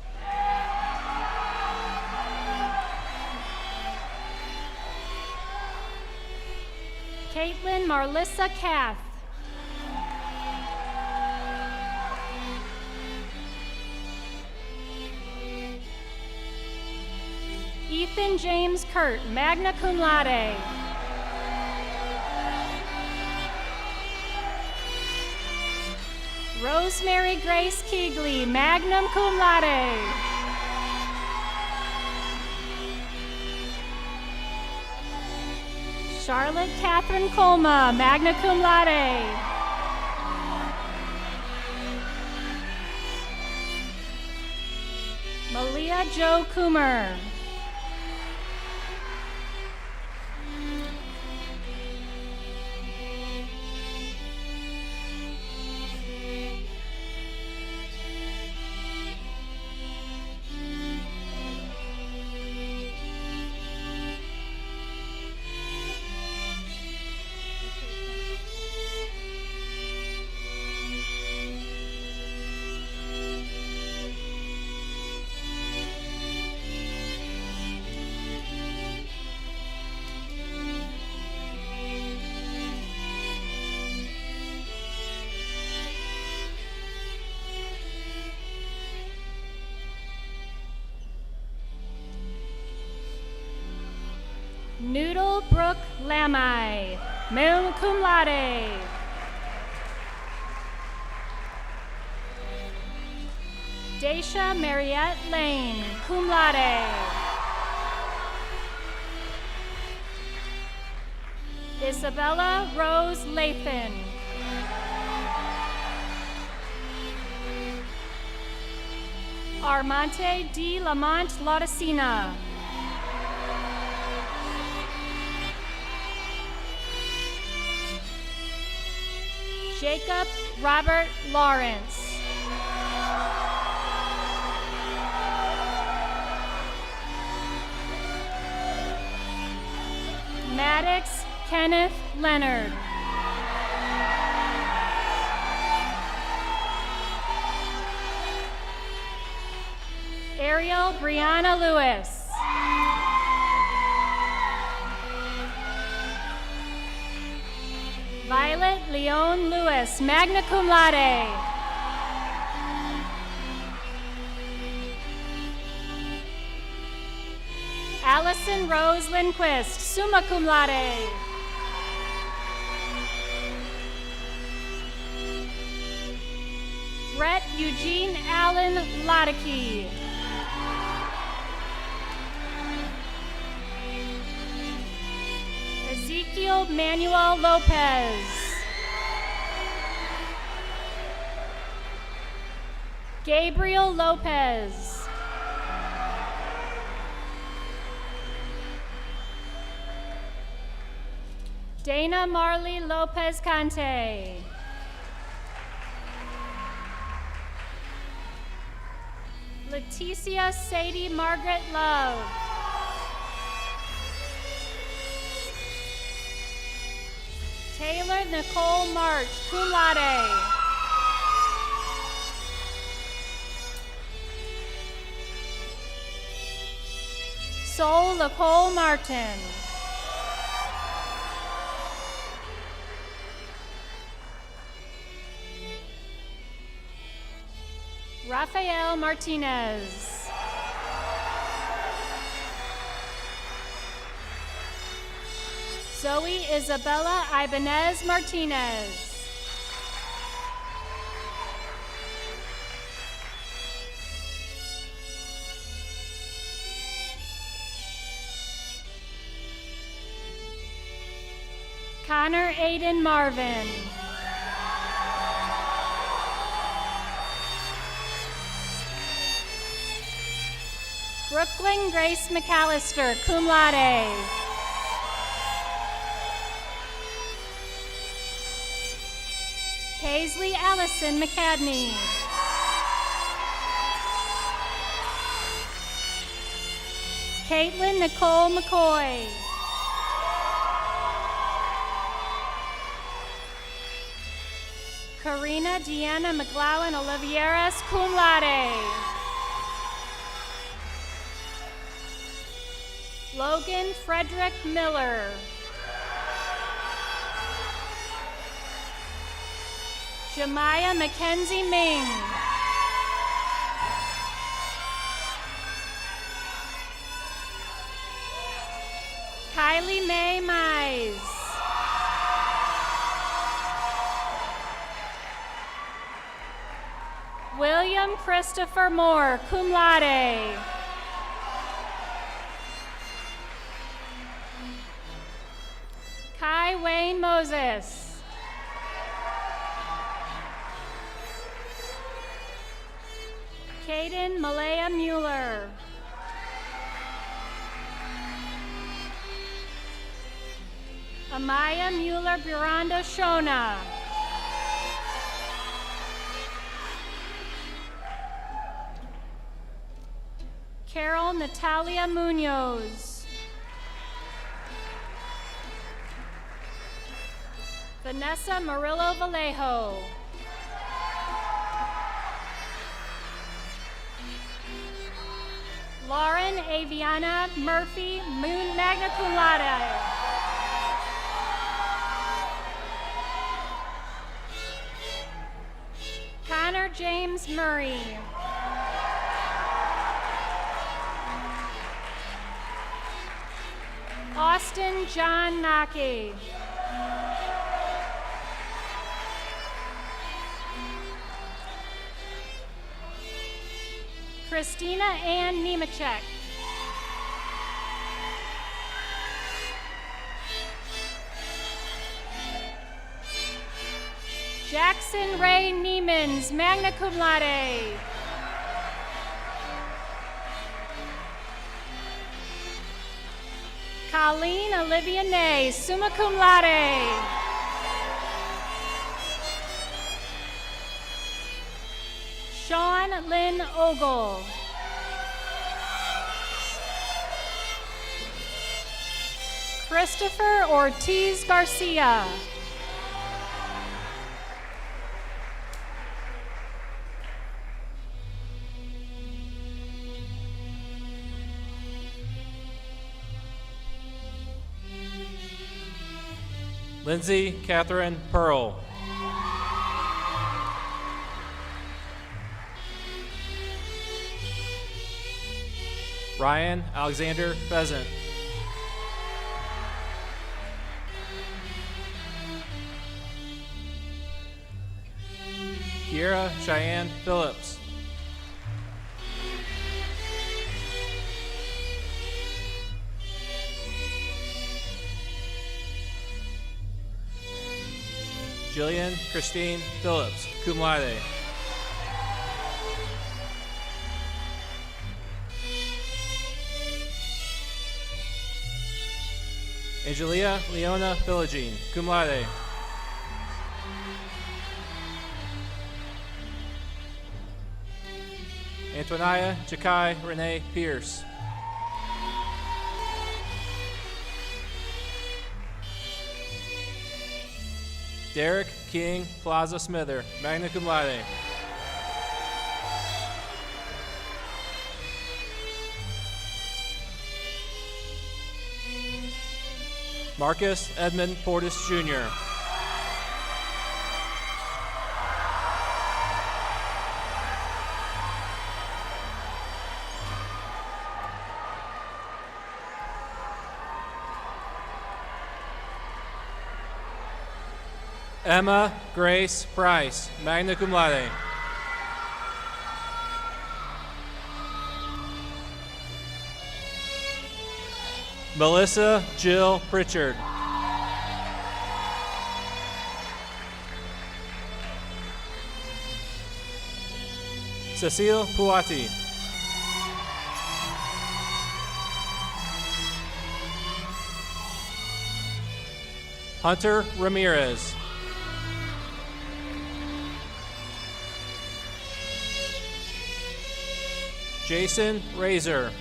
Caitlin Marlissa Kath. Ethan James Kurt, magna cum laude. Rosemary Grace Keegley, magna cum laude. Charlotte Catherine Colma, magna cum laude. Malia Jo Coomer. Noodle Brooke Lamai, cum laude. Daisha Mariette Lane, cum laude. Isabella Rose Lathan. Armante D. Lamont Laudicina. Jacob Robert Lawrence. Maddox Kenneth Leonard. Ariel Brianna Lewis. Violet Leon Lewis, magna cum laude. Allison Rose Lindquist, summa cum laude. Brett Eugene Allen Lodicki. Ezekiel Manuel Lopez. Gabriel Lopez. Dana Marley Lopez Cante. Leticia Sadie Margaret Love. Taylor Nicole March, cum laude. Sol Nicole Martin. Rafael Martinez. Zoe Isabella Ibanez Martinez. Connor Aiden Marvin. Brooklyn Grace McAllister, cum laude. Paisley Allison McCadney. Caitlin Nicole McCoy. Karina Deanna McGlowan Olivieras, cum laude. Logan Frederick Miller. Jemiah Mackenzie Ming. Kylie Mae Mize. William Christopher Moore, cum laude. Josiah Wayne Moses. Caden Malaya Mueller. Amaya Mueller Buranda Shona. Carol Natalia Munoz. Vanessa Murillo Vallejo. Lauren Aviana Murphy, magna cum laude. Connor James Murray. Austin John Naki. Christina Ann Nemechek. Jackson Ray Niemans, magna cum laude. Colleen Olivia Ney, summa cum laude. Sean Lynn Ogle. Christopher Ortiz Garcia. Lindsay Catherine Pearl. Ryan Alexander Pheasant. Kiera Cheyenne Phillips. Jillian Christine Phillips, cum laude. Angelia Leona Philogene, cum laude. Antonia Jakai Renee Pierce. Derek King Plaza Smither, magna cum laude. Marcus Edmund Portis Jr. Emma Grace Price, magna cum laude. Melissa Jill Pritchard. Cecile Puati. Hunter Ramirez. Jason Razor.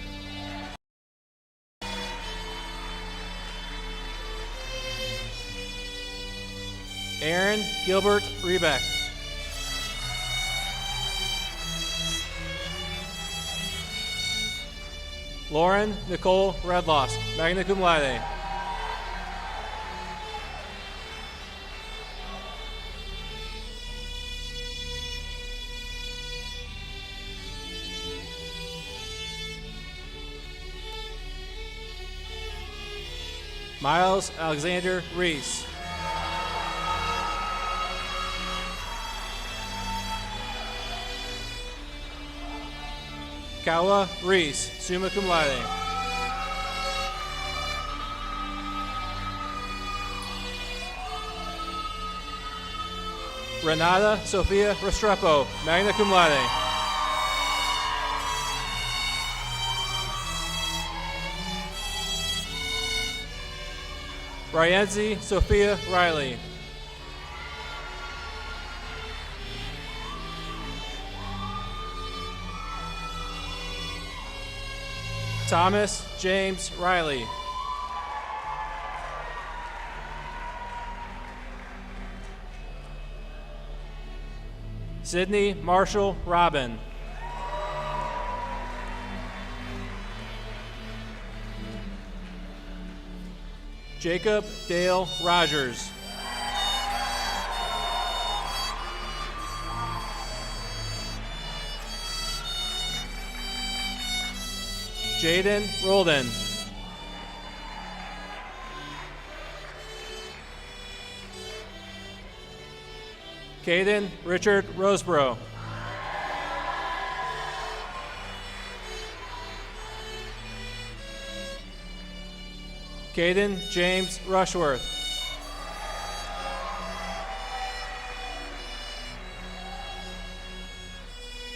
Aaron Gilbert Rebeck. Lauren Nicole Redloss, magna cum laude. Miles Alexander Reese. Kawa Reese, summa cum laude. Renata Sophia Restrepo, magna cum laude. Ryenzi Sophia Riley. Thomas James Riley. Sydney Marshall Robin. Jacob Dale Rogers. Jaden Roldan. Caden Richard Roseborough. Caden James Rushworth.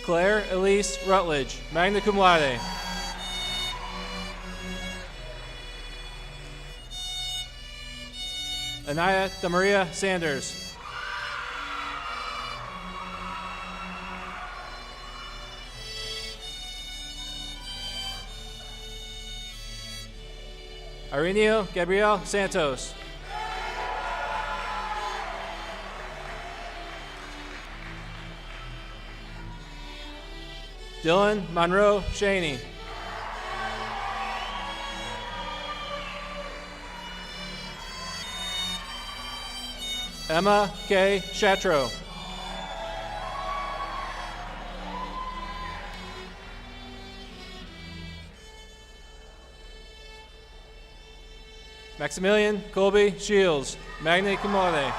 Claire Elise Rutledge, magna cum laude. Anaya Damaria Sanders. Ireneo Gabriel Santos. Dylan Monroe Shaney. Emma K. Shatro. Maximilian Colby Shields, magna cum laude.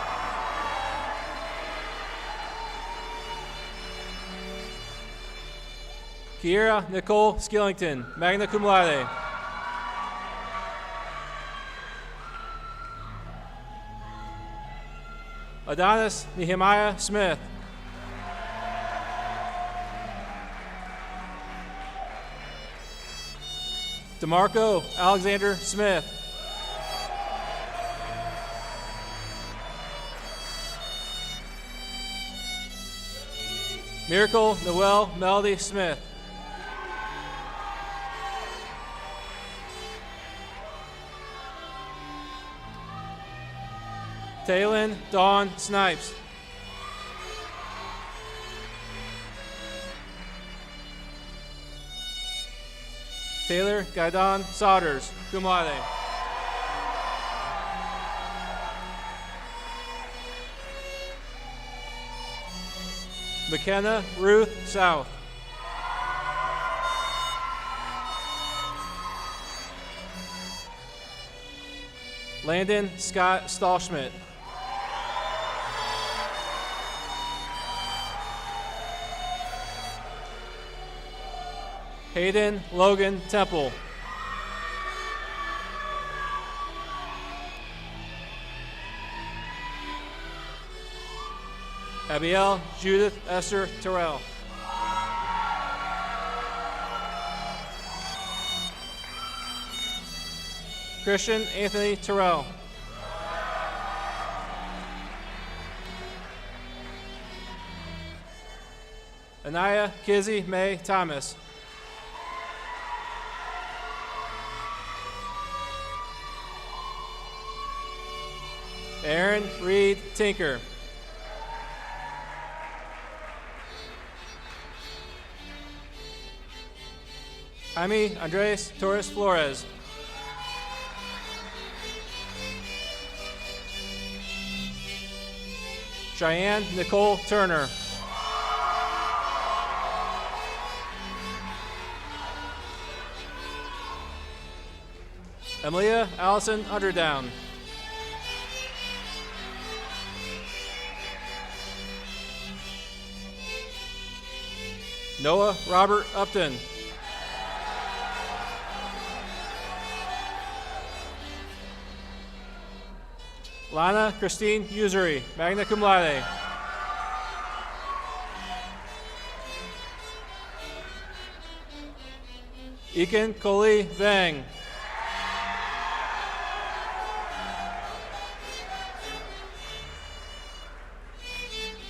Kiera Nicole Skillington, magna cum laude. Adonis Nehemiah Smith. DeMarco Alexander Smith. Miracle Noel Melody Smith. Taylin Dawn Snipes. Taylor Gaidon Sodders, cum laude. McKenna Ruth South. Landon Scott Stahlschmidt. Hayden Logan Temple. Abiel Judith Esther Terrell. Christian Anthony Terrell. Anaya Kizzy May Thomas. Aaron Reed Tinker. Jaime Andres Torres Flores. Cheyenne Nicole Turner. Emilia Allison Underdown. Noah Robert Upton. Lana Christine Usury, magna cum laude. Iken Koli Vang.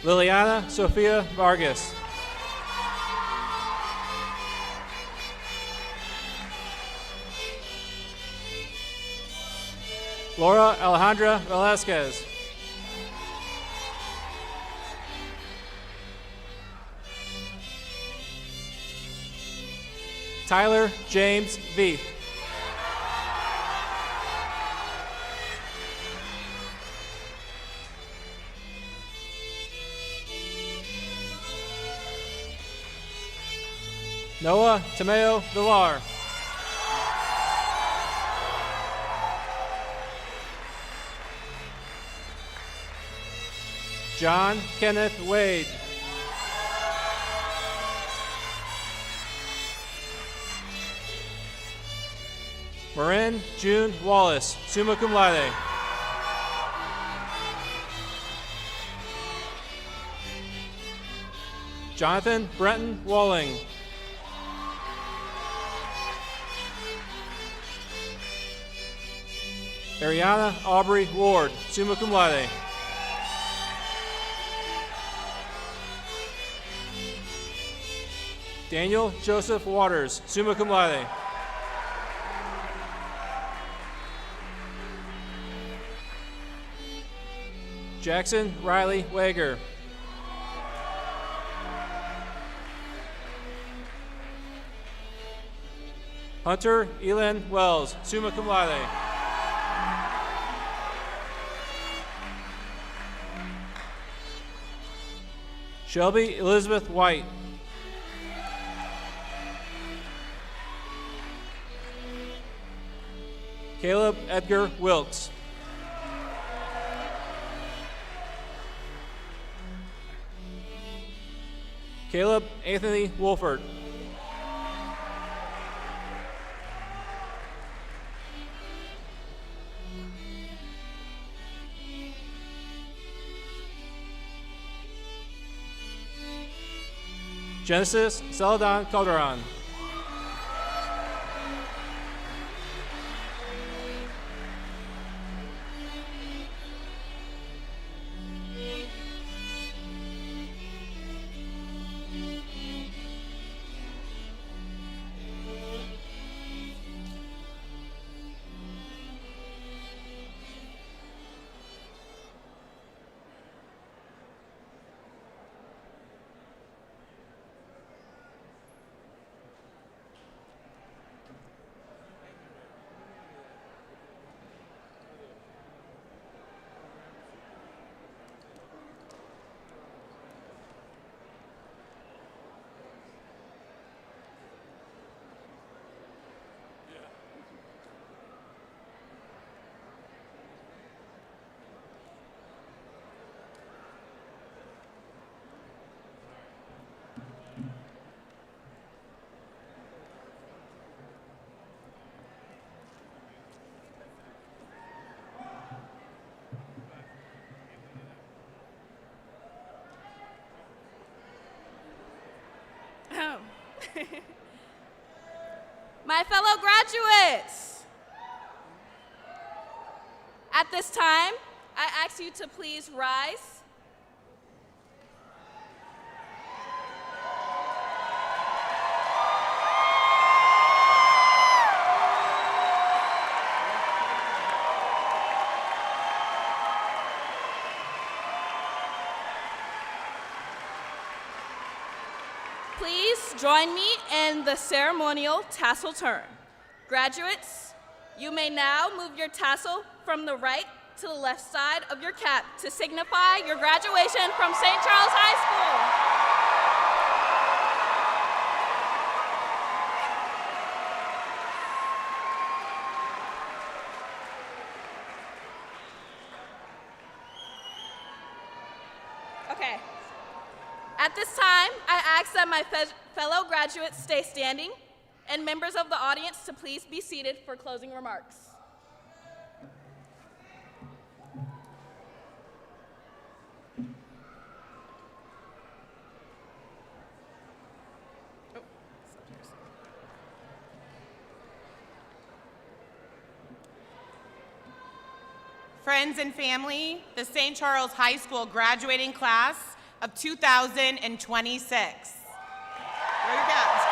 Liliana Sofia Vargas. Laura Alejandra Velasquez. Tyler James Veith. Noah Tomeo Villar. John Kenneth Wade. Marin June Wallace, summa cum laude. Jonathan Brenton Walling. Ariana Aubrey Ward, summa cum laude. Daniel Joseph Waters, summa cum laude. Jackson Riley Wager. Hunter Elan Wells, summa cum laude. Shelby Elizabeth White. Caleb Edgar Wilkes. Caleb Anthony Wolford. Genesis Celadon Calderon. My fellow graduates, at this time, I ask you to please rise. Please join me in the ceremonial tassel turn. Graduates, you may now move your tassel from the right to the left side of your cap to signify your graduation from St. Charles High School. Okay. At this time, I ask that my fellow graduates stay standing and members of the audience to please be seated for closing remarks. friends and family, the St. Charles High School graduating class of 2026. Where you at?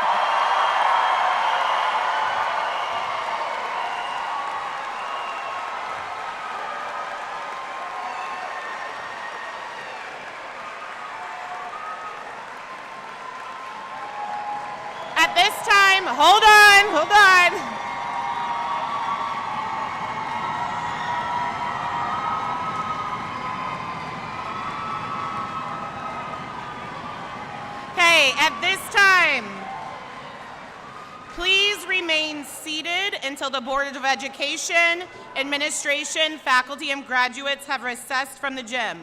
At this time, hold on. Okay, at this time, please remain seated until the Board of Education, Administration, faculty, and graduates have recessed from the gym.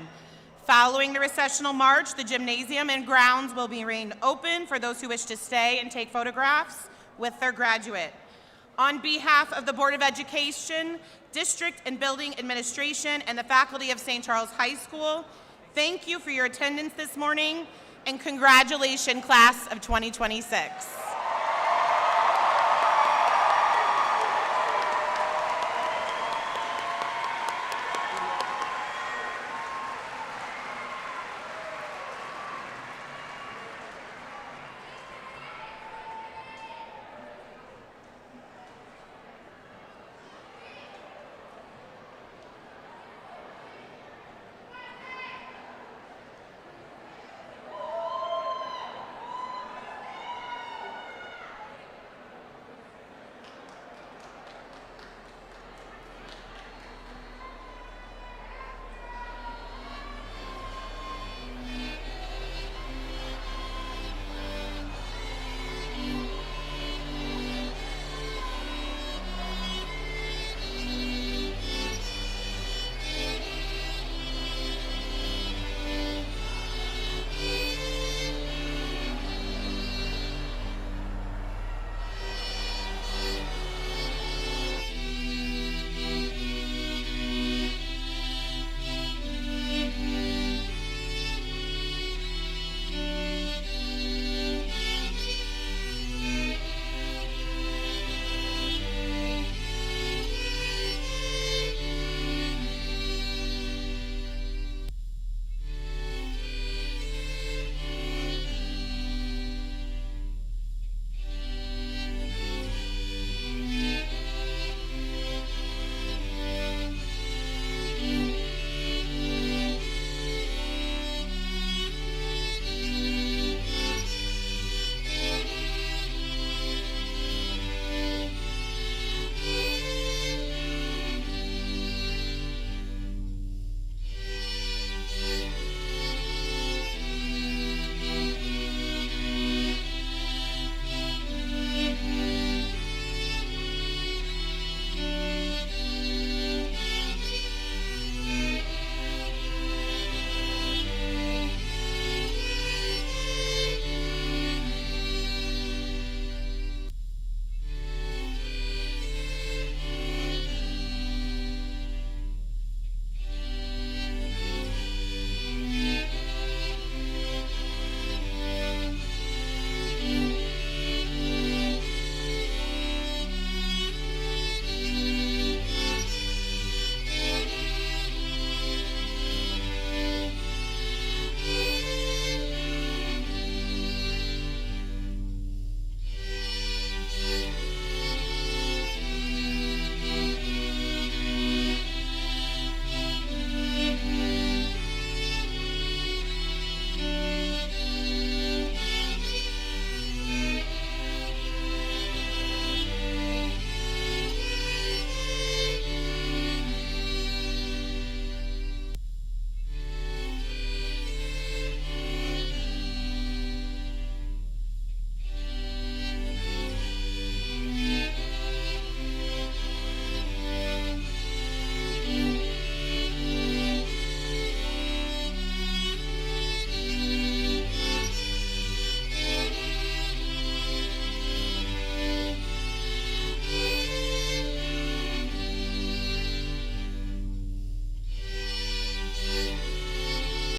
Following the recessional march, the gymnasium and grounds will be remain open for those who wish to stay and take photographs with their graduate. On behalf of the Board of Education, District and Building Administration, and the faculty of St. Charles High School, thank you for your attendance this morning, and congratulations, class of 2026.